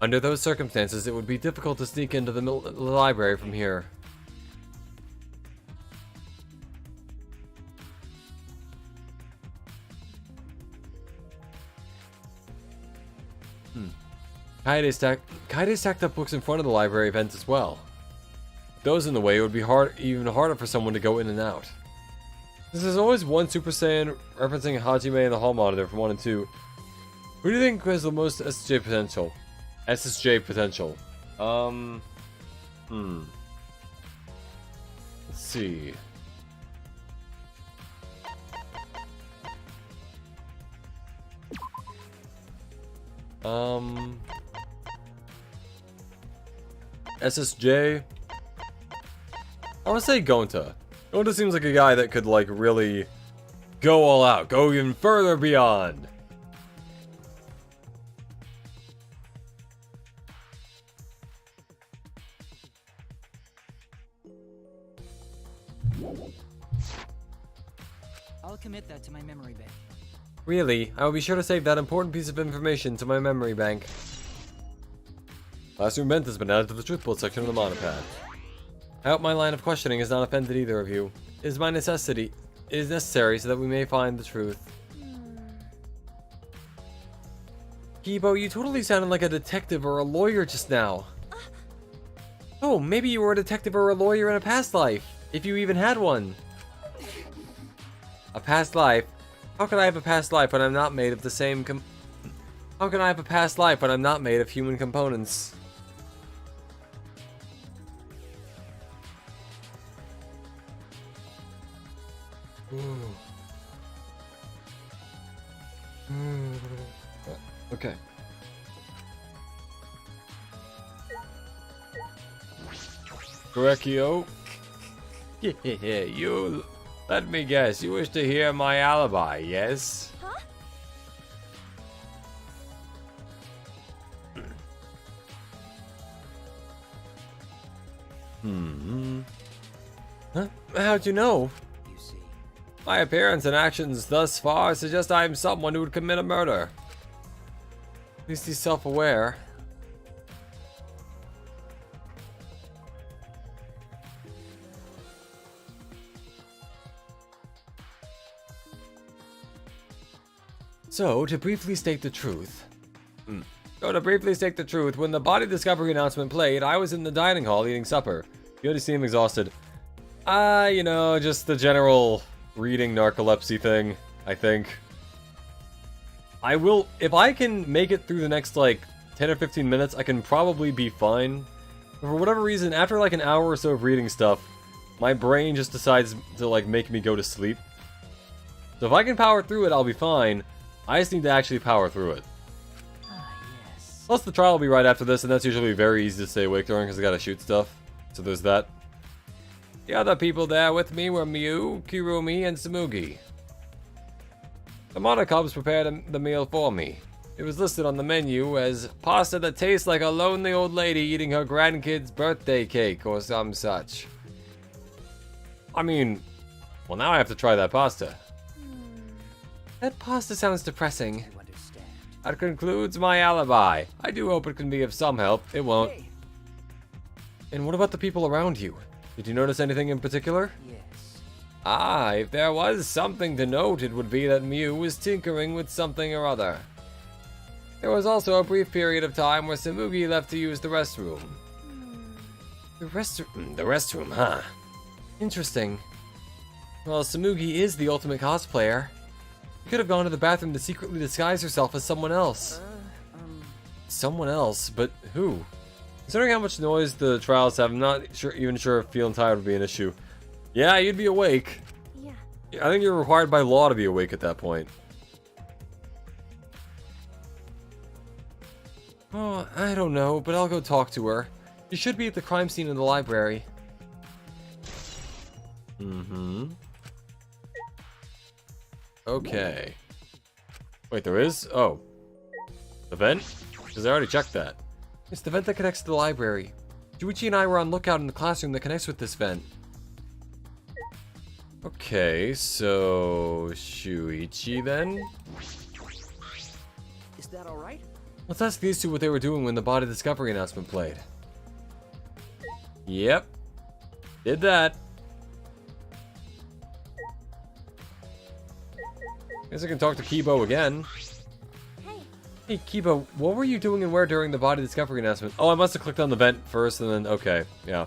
Under those circumstances, it would be difficult to sneak into the library from here. Kaede stacked up books in front of the library vent as well. With those in the way, it would be even harder for someone to go in and out. This is always one Super Saiyan referencing Hajime and the Hall Monitor from 1 and 2. Who do you think has the most SSJ potential? Let's see. SSJ? I want to say Gonta. Gonta seems like a guy that could, like, really go all out, go even further beyond. I'll commit that to my memory bank. Really, I will be sure to save that important piece of information to my memory bank. Classroom vent has been added to the truth bolt section of the monopad. I hope my line of questioning has not offended either of you. It is necessary so that we may find the truth. Kibo, you totally sounded like a detective or a lawyer just now. Oh, maybe you were a detective or a lawyer in a past life, if you even had one. A past life? How can I have a past life when I'm not made of the same How can I have a past life when I'm not made of human components? Okay. Correcchio? You... Let me guess, you wish to hear my alibi, yes? Huh? Huh? How'd you know? You see. My appearance and actions thus far suggest I am someone who would commit a murder. At least he's self-aware. So, to briefly state the truth. When the body discovery announcement played, I was in the dining hall eating supper. You already seem exhausted. You know, just the general reading narcolepsy thing, I think. I will, if I can make it through the next, like, 10 or 15 minutes, I can probably be fine. But for whatever reason, after, like, an hour or so of reading stuff, my brain just decides to, like, make me go to sleep. So if I can power through it, I'll be fine. I just need to actually power through it. Ah, yes. Plus, the trial will be right after this, and that's usually very easy to stay awake during because I gotta shoot stuff. So there's that. The other people there with me were Miu, Kirumi, and Tsumugi. The Monocubs prepared the meal for me. It was listed on the menu as pasta that tastes like a lonely old lady eating her grandkid's birthday cake or some such. I mean, well, now I have to try that pasta. That pasta sounds depressing. You understand. That concludes my alibi. I do hope it can be of some help. It won't. Hey. And what about the people around you? Did you notice anything in particular? Yes. Ah, if there was something to note, it would be that Miu was tinkering with something or other. There was also a brief period of time where Tsumugi left to use the restroom. The restroom, huh? Interesting. Well, Tsumugi is the ultimate cosplayer. She could have gone to the bathroom to secretly disguise herself as someone else. Someone else, but who? Considering how much noise the trials have, I'm not even sure if feeling tired would be an issue. Yeah, you'd be awake. Yeah. I think you're required by law to be awake at that point. Oh, I don't know, but I'll go talk to her. She should be at the crime scene in the library. Okay. Wait, there is? Oh. The vent? Because I already checked that. It's the vent that connects to the library. Juichi and I were on lookout in the classroom that connects with this vent. Okay, so... Shuichi then? Is that all right? Let's ask these two what they were doing when the body discovery announcement played. Yep. Did that. Guess I can talk to Kibo again. Hey, Hey, Kibo, what were you doing and where during the body discovery announcement? Oh, I must have clicked on the vent first and then... Okay, yeah.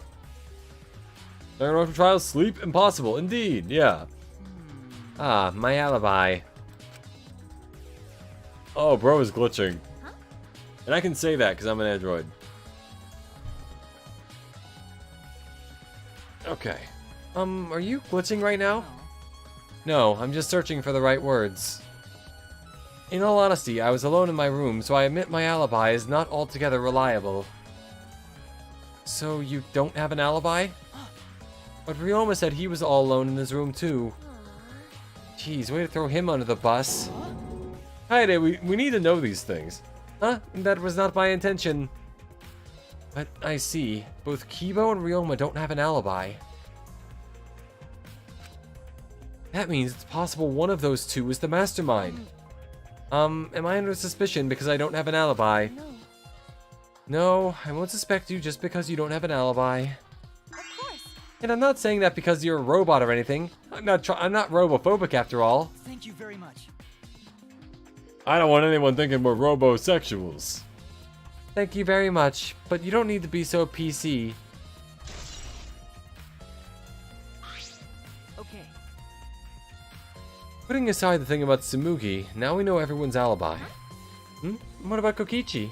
Danganronpa trials, sleep impossible. Indeed, yeah. Ah, my alibi. Oh, bro is glitching. Huh? And I can say that because I'm an android. Okay. Are you glitching right now? No, I'm just searching for the right words. In all honesty, I was alone in my room, so I admit my alibi is not altogether reliable. So you don't have an alibi? But Ryoma said he was all alone in his room too. Jeez, way to throw him under the bus. Hayate, we need to know these things. Huh? That was not my intention. But I see. Both Kibo and Ryoma don't have an alibi. That means it's possible one of those two is the mastermind. Am I under suspicion because I don't have an alibi? no. No, I won't suspect you just because you don't have an alibi. Of course. And I'm not saying that because you're a robot or anything. I'm not robophobic after all. Thank you very much. I don't want anyone thinking we're robosexuals. Thank you very much, but you don't need to be so PC. Okay. Putting aside the thing about Tsumugi, now we know everyone's alibi. What about Kokichi?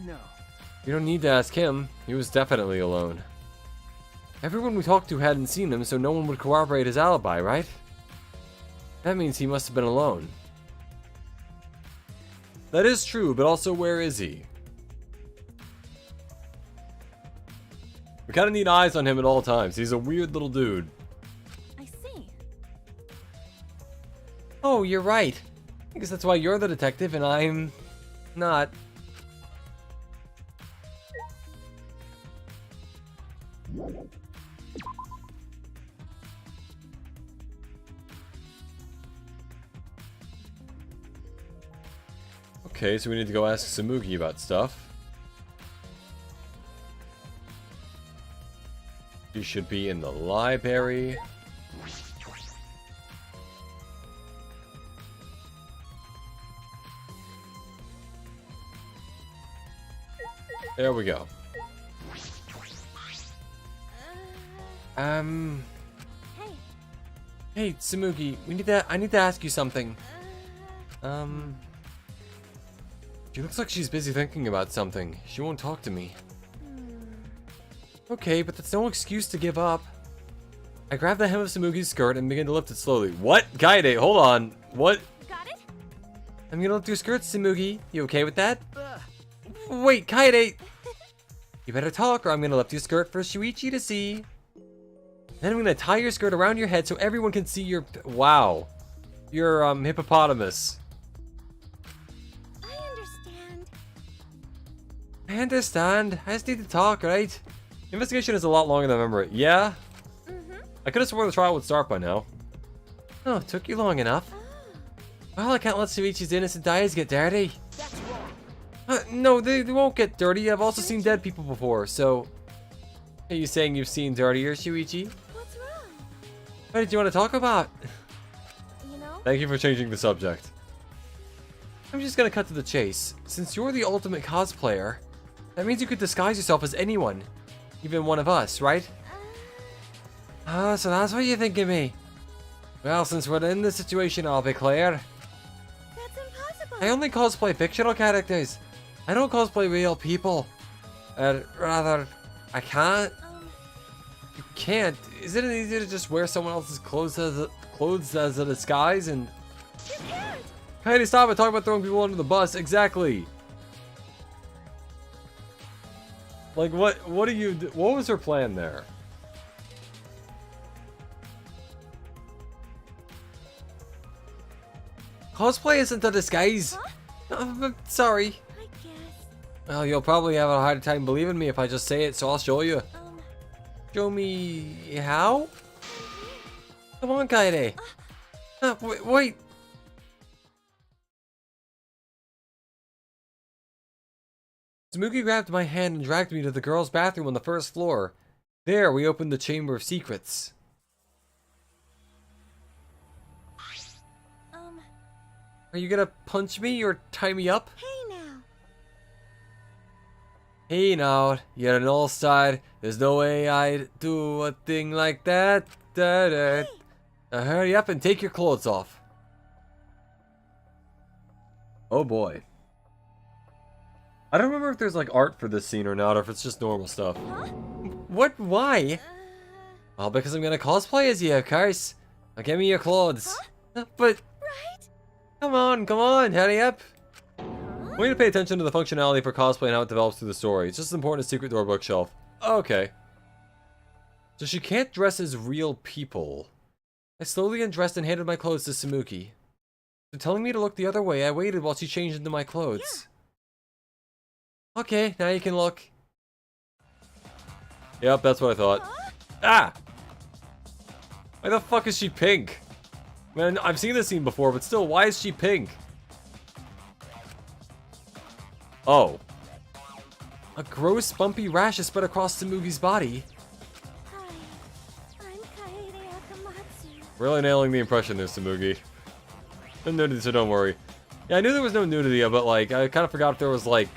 No. You don't need to ask him. He was definitely alone. Everyone we talked to hadn't seen him, so no one would corroborate his alibi, right? That means he must have been alone. That is true, but also where is he? We kind of need eyes on him at all times. He's a weird little dude. I see. Oh, you're right. I guess that's why you're the detective and I'm not. Okay, so we need to go ask Samugi about stuff. She should be in the library. There we go. Hey. Hey, Samugi, I need to ask you something. She looks like she's busy thinking about something. She won't talk to me. Okay, but that's no excuse to give up. I grabbed the hem of Samugi's skirt and began to lift it slowly. What? Kaede, hold on. What? Got it? I'm gonna lift your skirt, Samugi. You okay with that? Wait, Kaede! You better talk or I'm gonna lift your skirt for Shuichi to see. Then I'm gonna tie your skirt around your head so everyone can see your... Wow. Your, hippopotamus. I understand. I understand. I just need to talk, right? Investigation is a lot longer than I remember it. Yeah? I could have sworn the trial would start by now. Oh, it took you long enough. Well, I can't let Shuichi's innocent eyes get dirty. That's wrong. No, they won't get dirty. I've also seen dead people before, so... Are you saying you've seen dirtier, Shuichi? What's wrong? What did you want to talk about? You know? Thank you for changing the subject. I'm just gonna cut to the chase. Since you're the ultimate cosplayer, that means you could disguise yourself as anyone. Even one of us, right? Oh, so that's what you think of me. Well, since we're in this situation, I'll be clear. That's impossible. I only cosplay fictional characters. I don't cosplay real people. Rather, I can't. You can't. Isn't it easier to just wear someone else's clothes as a disguise and... You can't. Hey, stop it! Talk about throwing people under the bus. Exactly. Like, what do you do? What was her plan there? Cosplay isn't a disguise. I'm sorry. I guess. Well, you'll probably have a hard time believing me if I just say it, so I'll show you. Show me how? Come on, Kaede. Wait. Samugi grabbed my hand and dragged me to the girls' bathroom on the first floor. There, we opened the Chamber of Secrets. Are you gonna punch me or tie me up? Hey now. Hey now, you're an all-star. There's no way I'd do a thing like that. Now hurry up and take your clothes off. Oh boy. I don't remember if there's like art for this scene or not, or if it's just normal stuff. Huh? What? Why? Well, because I'm gonna cosplay as you, of course. Now give me your clothes. But... Right? Come on, hurry up. We need to pay attention to the functionality for cosplay and how it develops through the story. It's just as important as Secret Door Bookshelf. Okay. So she can't dress as real people. I slowly undressed and handed my clothes to Samugi. So telling me to look the other way, I waited while she changed into my clothes. Yeah. Okay, now you can look. Yep, that's what I thought. Ah! Why the fuck is she pink? Man, I've seen this scene before, but still, why is she pink? Oh. A gross, bumpy rash is spread across Samugi's body. Hi. I'm Kaede Akamatsu. Really nailing the impression there, Samugi. No nudity, so don't worry. Yeah, I knew there was no nudity, but like, I kind of forgot if there was like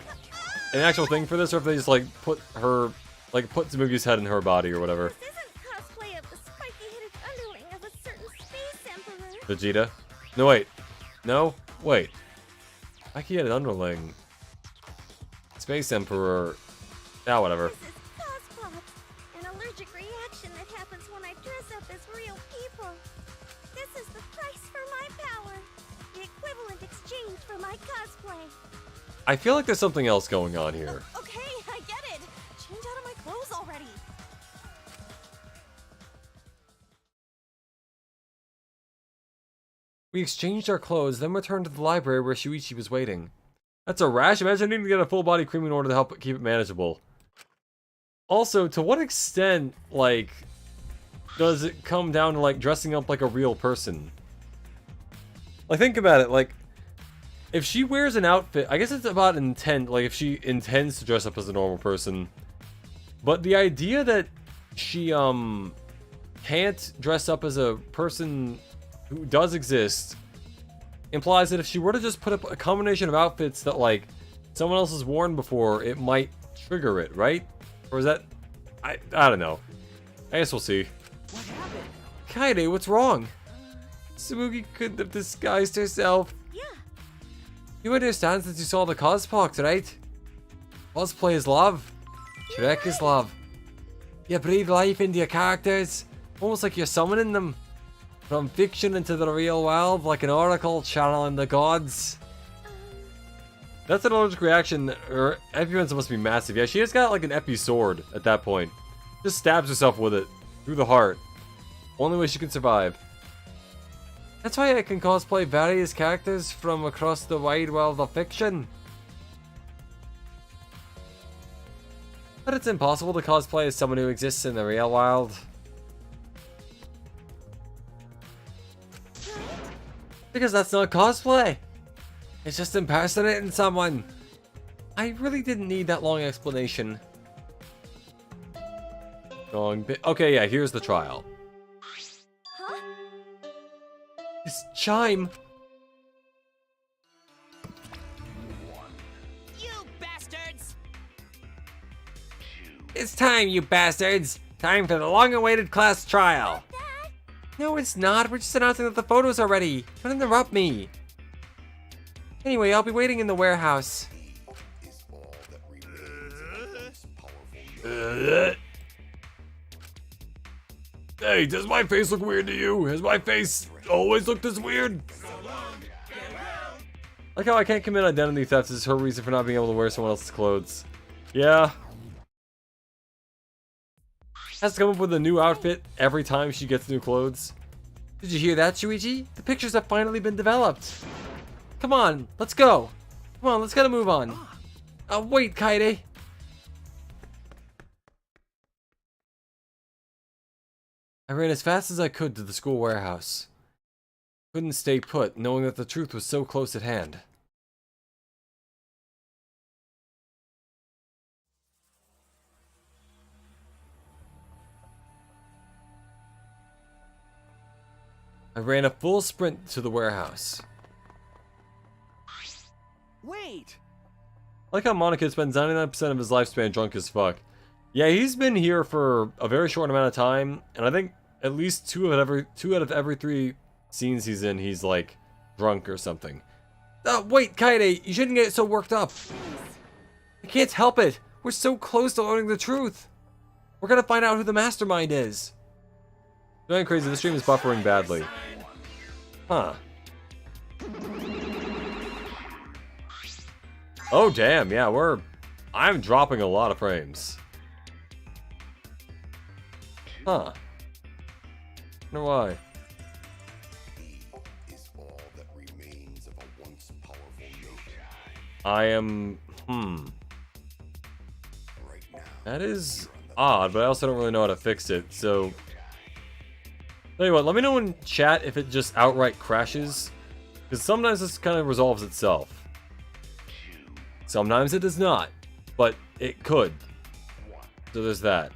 an actual thing for this, or if they just like put Samugi's head in her body or whatever. This isn't cosplay of the spiky-headed underling of a certain space emperor. Vegeta? No, wait. No? Wait. Spiky-headed underling. Space Emperor. Ah, whatever. This is Cospop, an allergic reaction that happens when I dress up as real people. This is the price for my power. The equivalent exchange for my cosplay. I feel like there's something else going on here. Okay, I get it. Change out of my clothes already. We exchanged our clothes, then returned to the library where Shuichi was waiting. That's a rash? Imagine needing to get a full body cream in order to help keep it manageable. Also, to what extent, like, does it come down to, like, dressing up like a real person? Like, think about it, like, if she wears an outfit, I guess it's about intent, like, if she intends to dress up as a normal person. But the idea that she, can't dress up as a person who does exist implies that if she were to just put up a combination of outfits that, like, someone else has worn before, it might trigger it, right? Or is that... I don't know. I guess we'll see. What happened? Kaede, what's wrong? Tsumugi couldn't have disguised herself. Yeah. You understand since you saw the cospox, right? Cosplay is love. Shrek is love. You breathe life into your characters, almost like you're summoning them. From fiction into the real world, like an oracle channeling the gods. That's an allergic reaction. Her epi must be massive. Yeah, she just got like an epi sword at that point. Just stabs herself with it. Through the heart. Only way she can survive. That's why I can cosplay various characters from across the wide world of fiction. But it's impossible to cosplay as someone who exists in the real world. Because that's not cosplay. It's just impersonating someone. I really didn't need that long explanation. Okay, yeah, here's the trial. Huh? This chime. You bastards! It's time, you bastards. Time for the long-awaited class trial. Dad? No, it's not. We're just announcing that the photos are ready. Don't interrupt me. Anyway, I'll be waiting in the warehouse. Hey, does my face look weird to you? Has my face always looked this weird? Like how I can't commit identity theft is her reason for not being able to wear someone else's clothes. Yeah. Has to come up with a new outfit every time she gets new clothes. Did you hear that, Shuichi? The pictures have finally been developed. Come on, let's go. Come on, let's gotta move on. Wait, Kaede. I ran as fast as I could to the school warehouse. Couldn't stay put, knowing that the truth was so close at hand. I ran a full sprint to the warehouse. Wait! I like how Monica spends 99% of his lifespan drunk as fuck. Yeah, he's been here for a very short amount of time, and I think at least two out of every 3 scenes he's in, he's like drunk or something. Wait, Kaede, you shouldn't get so worked up. I can't help it. We're so close to learning the truth. We're gonna find out who the mastermind is. Going crazy, the stream is buffering badly. Huh. Oh damn, yeah, I'm dropping a lot of frames. Huh. Wonder why. I am That is odd, but I also don't really know how to fix it, so tell you what, let me know in chat if it just outright crashes. Because sometimes this kind of resolves itself. Sometimes it does not, but it could. So there's that.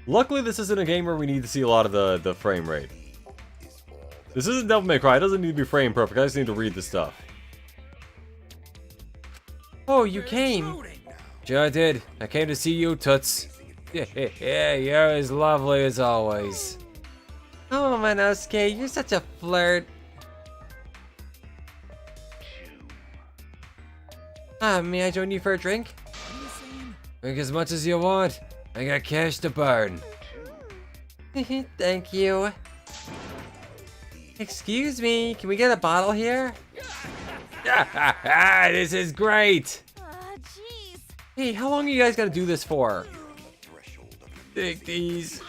Luckily, this isn't a game where we need to see a lot of the frame rate. This isn't Devil May Cry. It doesn't need to be frame perfect. I just need to read the stuff. Oh, you came. Sure I did. I came to see you, Toots. Yeah, you're as lovely as always. Oh, Manosuke, you're such a flirt. May I join you for a drink? Drink as much as you want. I got cash to burn. Thank you. Excuse me, can we get a bottle here? This is great. Jeez. Hey, how long are you guys gonna do this for? Take these.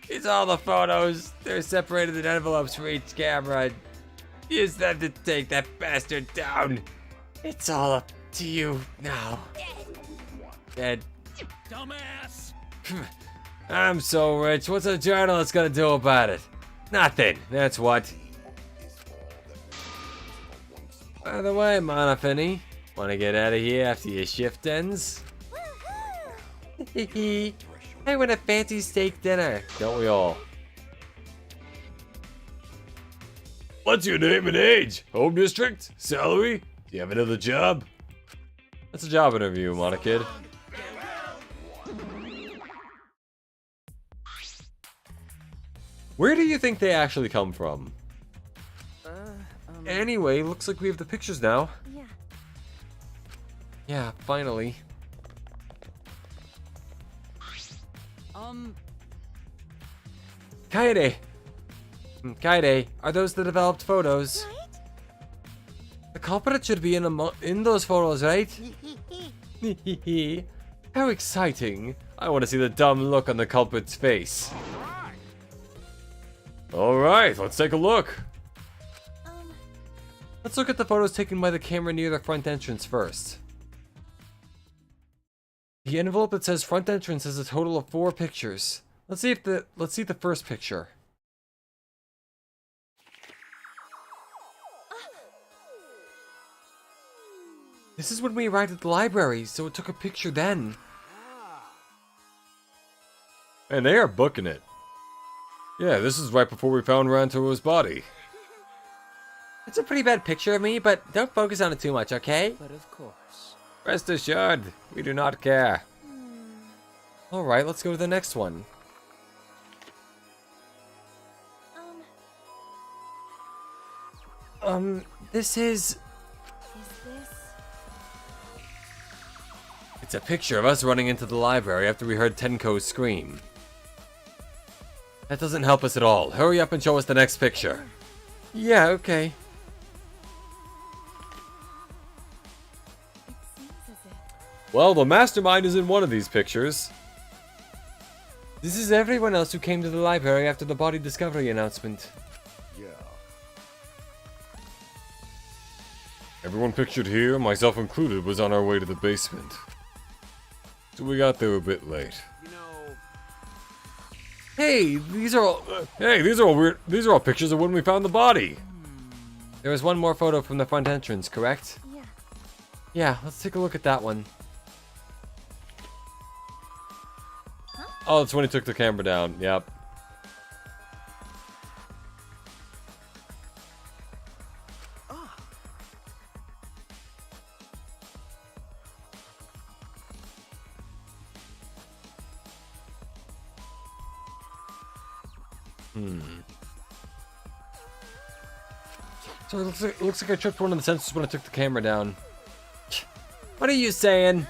It's all the photos. They're separated in envelopes for each camera. Use them to take that bastard down. It's all a to you now. Dead. Dumbass! I'm so rich. What's a journalist gonna do about it? Nothing. That's what. By the way, Monafini, wanna get out of here after your shift ends? I want a fancy steak dinner. Don't we all? What's your name and age? Home district? Salary? Do you have another job? That's a job interview, Monakid. Where do you think they actually come from? Anyway, looks like we have the pictures now. Yeah. Yeah, finally. Kaede! Kaede, are those the developed photos? Right? The culprit should be in those photos, right? How exciting. I want to see the dumb look on the culprit's face. Alright, let's take a look. Let's look at the photos taken by the camera near the front entrance first. The envelope that says front entrance has a total of 4 pictures. Let's see the first picture. This is when we arrived at the library, so it took a picture then. And they are booking it. Yeah, this is right before we found Rantaro's body. It's a pretty bad picture of me, but don't focus on it too much, okay? But of course. Rest assured, we do not care. Alright, let's go to the next one. This is... Is this? It's a picture of us running into the library after we heard Tenko's scream. That doesn't help us at all. Hurry up and show us the next picture. Yeah, okay. It seems as if... Well, the mastermind is in one of these pictures. This is everyone else who came to the library after the body discovery announcement. Yeah. Everyone pictured here, myself included, was on our way to the basement. So we got there a bit late. You know, Hey, these are all weird. These are all pictures of when we found the body. There was one more photo from the front entrance, correct? Yeah. Yeah, let's take a look at that one. Oh, that's when he took the camera down. Yep. So it looks like I tripped one of the sensors when I took the camera down. What are you saying?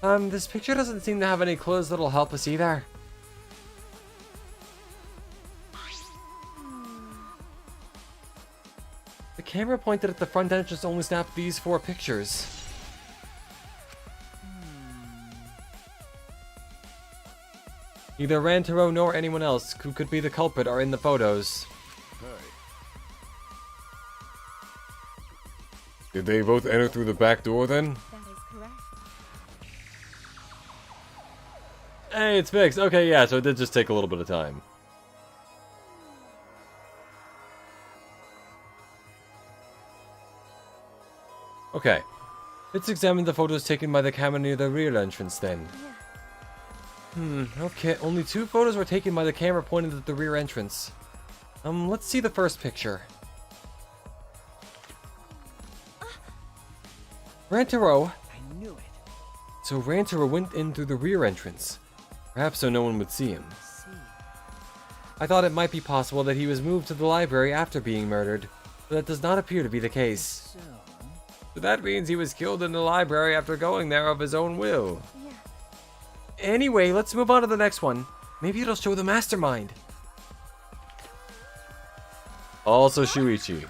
This picture doesn't seem to have any clues that'll help us either. The camera pointed at the front entrance only snapped these 4 pictures. Neither Rantaro nor anyone else who could be the culprit are in the photos. hey, Did they both enter through the back door then? That is correct. Hey, it's fixed. Okay, yeah, so it did just take a little bit of time. Okay. Let's examine the photos taken by the camera near the rear entrance then. Yeah. Okay, only 2 photos were taken by the camera pointed at the rear entrance. Let's see the first picture. Rantaro. I knew it. So Rantaro went in through the rear entrance. Perhaps so no one would see him. See. I thought it might be possible that he was moved to the library after being murdered, but that does not appear to be the case. So. So that means he was killed in the library after going there of his own will. Yeah. Anyway, let's move on to the next one. Maybe it'll show the mastermind. Also Shuichi.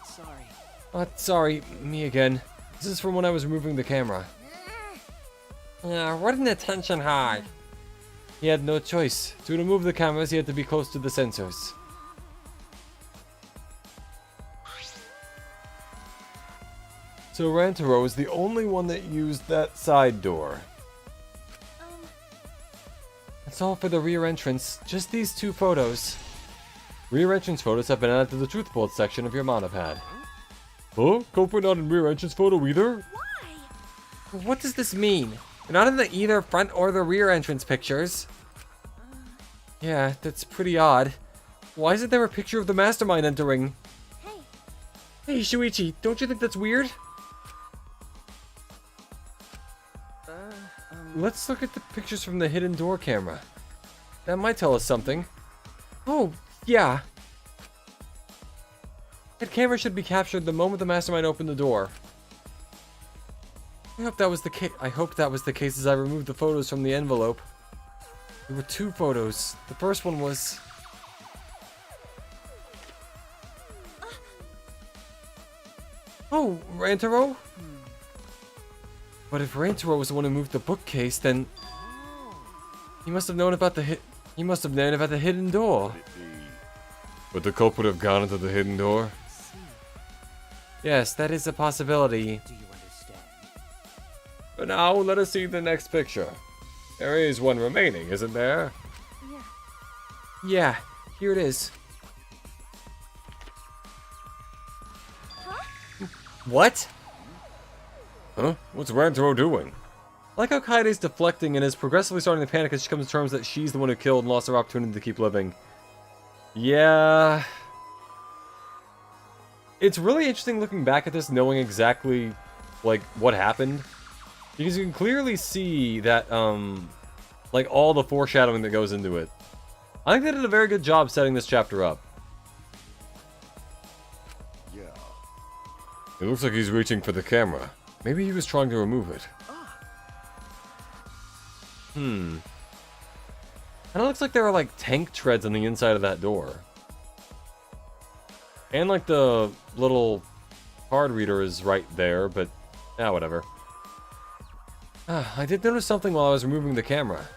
Sorry. Sorry, me again. This is from when I was removing the camera. What an attention hog. He had no choice. To remove the cameras, he had to be close to the sensors. So Rantaro is the only one that used that side door. That's all for the rear entrance. Just these 2 photos. Rear entrance photos have been added to the truth bullet section of your monopad. Huh? Culprit not in rear entrance photo either? Why? What does this mean? You're not in the either front or the rear entrance pictures. Yeah, that's pretty odd. Why isn't there a picture of the mastermind entering? Hey, Hey, Shuichi, don't you think that's weird? Let's look at the pictures from the hidden door camera. That might tell us something. Oh, yeah. That camera should be captured the moment the mastermind opened the door. I hope that was the case. I hope that was the case as I removed the photos from the envelope. There were 2 photos. The first one was... Oh, Rantaro? But if Rantaro was the one who moved the bookcase, then he must have known about the he must have known about the hidden door. Would the culprit have gone into the hidden door? Yes, that is a possibility. Do you understand? But now, let us see the next picture. There is one remaining, isn't there? yeah. Yeah, here it is. Huh? What? Huh? What's Rantaro doing? I like how Kaide's deflecting and is progressively starting to panic as she comes to terms that she's the one who killed and lost her opportunity to keep living. Yeah... It's really interesting looking back at this, knowing exactly, like, what happened. Because you can clearly see that, like, all the foreshadowing that goes into it. I think they did a very good job setting this chapter up. Yeah. It looks like he's reaching for the camera. Maybe he was trying to remove it. Kinda looks like there are, like, tank treads on the inside of that door. And, like, the little card reader is right there, but, whatever. I did notice something while I was removing the camera.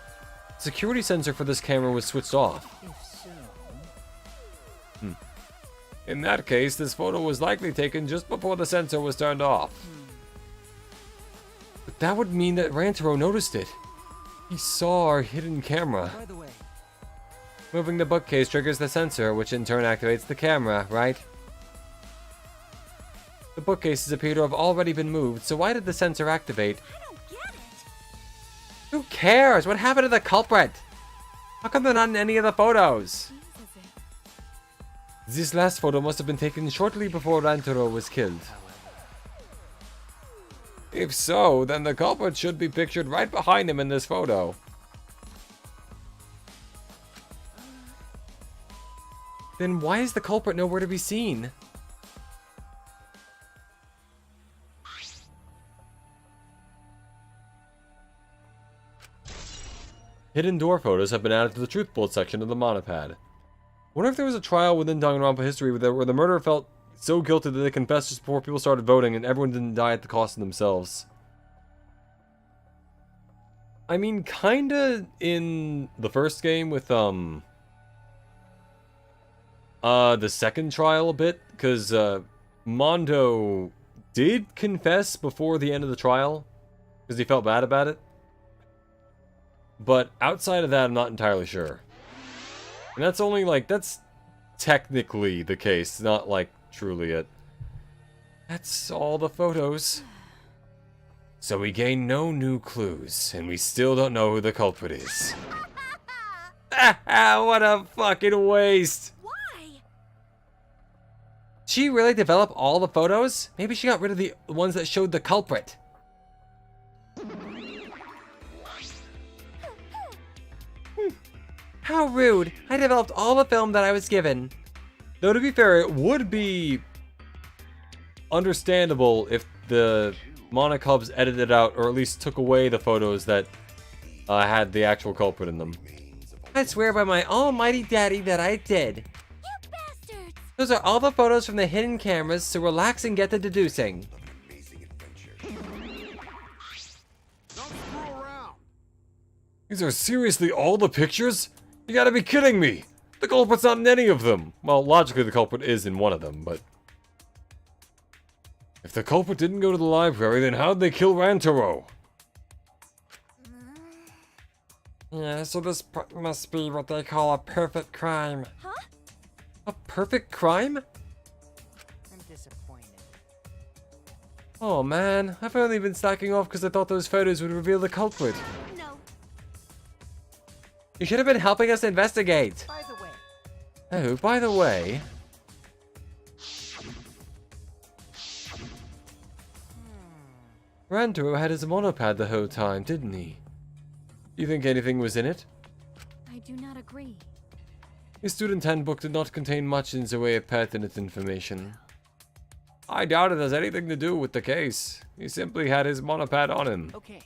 The security sensor for this camera was switched off. If so... In that case, this photo was likely taken just before the sensor was turned off. But that would mean that Rantaro noticed it. He saw our hidden camera. By the way, Moving the bookcase triggers the sensor, which in turn activates the camera, right? The bookcases appear to have already been moved, so why did the sensor activate? I don't get it. Who cares? What happened to the culprit? How come they're not in any of the photos? This last photo must have been taken shortly before Rantaro was killed. If so, then the culprit should be pictured right behind him in this photo. Then why is the culprit nowhere to be seen? Hidden door photos have been added to the truth bullet section of the monopad. Wonder if there was a trial within Danganronpa history where the murderer felt so guilty that they confessed just before people started voting and everyone didn't die at the cost of themselves. I mean, kinda in the first game with, the second trial a bit, because, Mondo did confess before the end of the trial, because he felt bad about it. But outside of that, I'm not entirely sure. And that's only, like, that's technically the case, not, like, truly it. That's all the photos. So we gain no new clues, and we still don't know who the culprit is. What a fucking waste! Why? She really develop all the photos? Maybe she got rid of the ones that showed the culprit. How rude. I developed all the film that I was given. Though to be fair, it would be understandable if the Monocubs edited out, or at least took away the photos that had the actual culprit in them. I swear by my almighty daddy that I did. You bastards! Those are all the photos from the hidden cameras, so relax and get to deducing. Don't screw around. These are seriously all the pictures? You gotta be kidding me! The culprit's not in any of them! Well, logically the culprit is in one of them, but... If the culprit didn't go to the library, then how'd they kill Rantaro? Yeah, so this must be what they call a perfect crime. Huh? A perfect crime? I'm disappointed. Oh man, I've only been slacking off because I thought those photos would reveal the culprit. No. You should have been helping us investigate. By the way, Oh, by the way, Rantaro had his monopad the whole time, didn't he? You think anything was in it? I do not agree. His student handbook did not contain much in the way of pertinent information. I doubt it has anything to do with the case. He simply had his monopad on him. okay.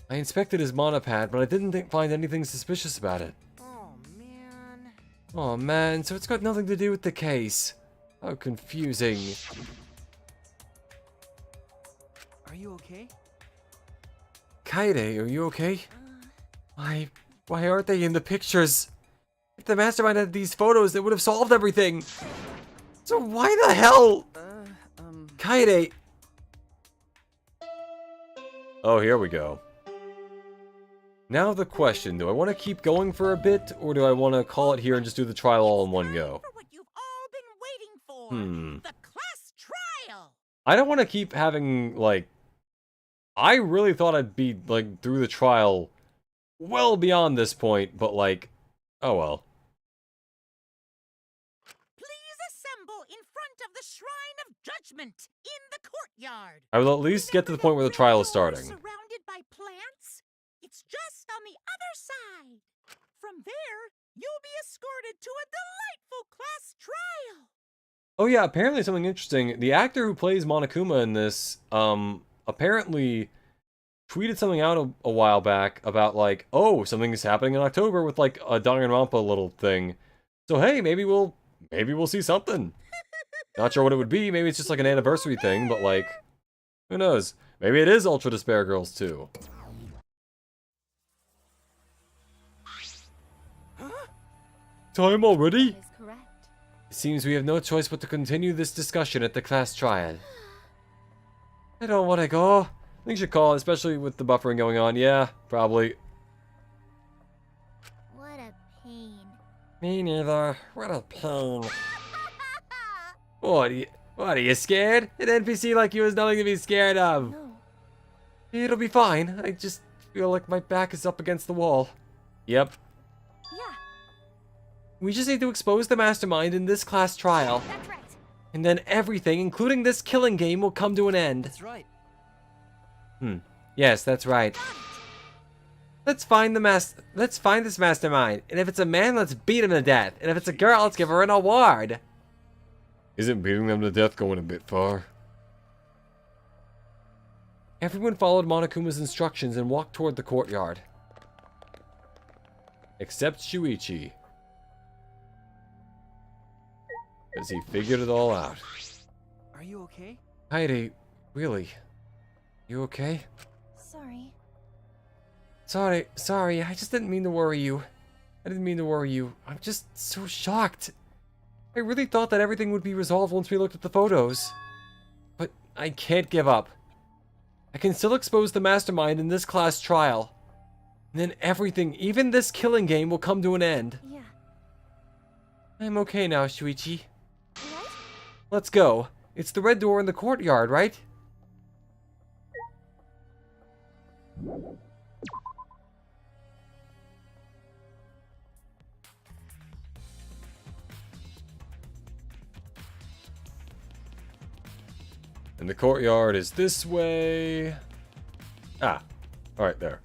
I inspected his monopad, but I didn't find anything suspicious about it. Oh man. Oh man, so it's got nothing to do with the case. How confusing. Are you okay? Kaede, are you okay? Why aren't they in the pictures? If the mastermind had these photos, they would have solved everything. So why the hell? Kaede. Oh, here we go. Now the question, do I want to keep going for a bit, or do I want to call it here and just do the trial all in one go? For what you've all been waiting for. The class trial. I don't want to keep having, like... I really thought I'd be, like, through the trial well beyond this point, but, like... Oh well. Please assemble in front of the Shrine of Judgment in the courtyard. I will at least get to the point where the trial is starting. Surrounded by plants? It's just on the other side. From there, you'll be escorted to a delightful class trial. Oh yeah, apparently something interesting. The actor who plays Monokuma in this, apparently tweeted something out a while back about like, oh, something is happening in October with like a Danganronpa little thing. So hey, maybe we'll see something. Not sure what it would be. Maybe it's just like an anniversary thing, but like, who knows? Maybe it is Ultra Despair Girls too. Time already? That is correct. It seems we have no choice but to continue this discussion at the class trial. I don't want to go. I think you should call, especially with the buffering going on. Yeah, probably. What a pain. Me neither. What a pain. What are you scared? An NPC like you is nothing to be scared of. No. It'll be fine. I just feel like my back is up against the wall. Yep. Yeah, We just need to expose the mastermind in this class trial. that's right. And then everything, including this killing game, will come to an end. That's right. Yes, that's right. Let's find this mastermind. And if it's a man, let's beat him to death. And if it's a girl, let's give her an award. Isn't beating them to death going a bit far? Everyone followed Monokuma's instructions and walked toward the courtyard. Except Shuichi. Because he figured it all out. Are you okay? Heidi, really? You okay? Sorry. Sorry, I just didn't mean to worry you. I'm just so shocked. I really thought that everything would be resolved once we looked at the photos. But I can't give up. I can still expose the mastermind in this class trial. And then everything, even this killing game, will come to an end. Yeah. I'm okay now, Shuichi. Right? Let's go. It's the red door in the courtyard, right? And the courtyard is this way. Ah, alright, there.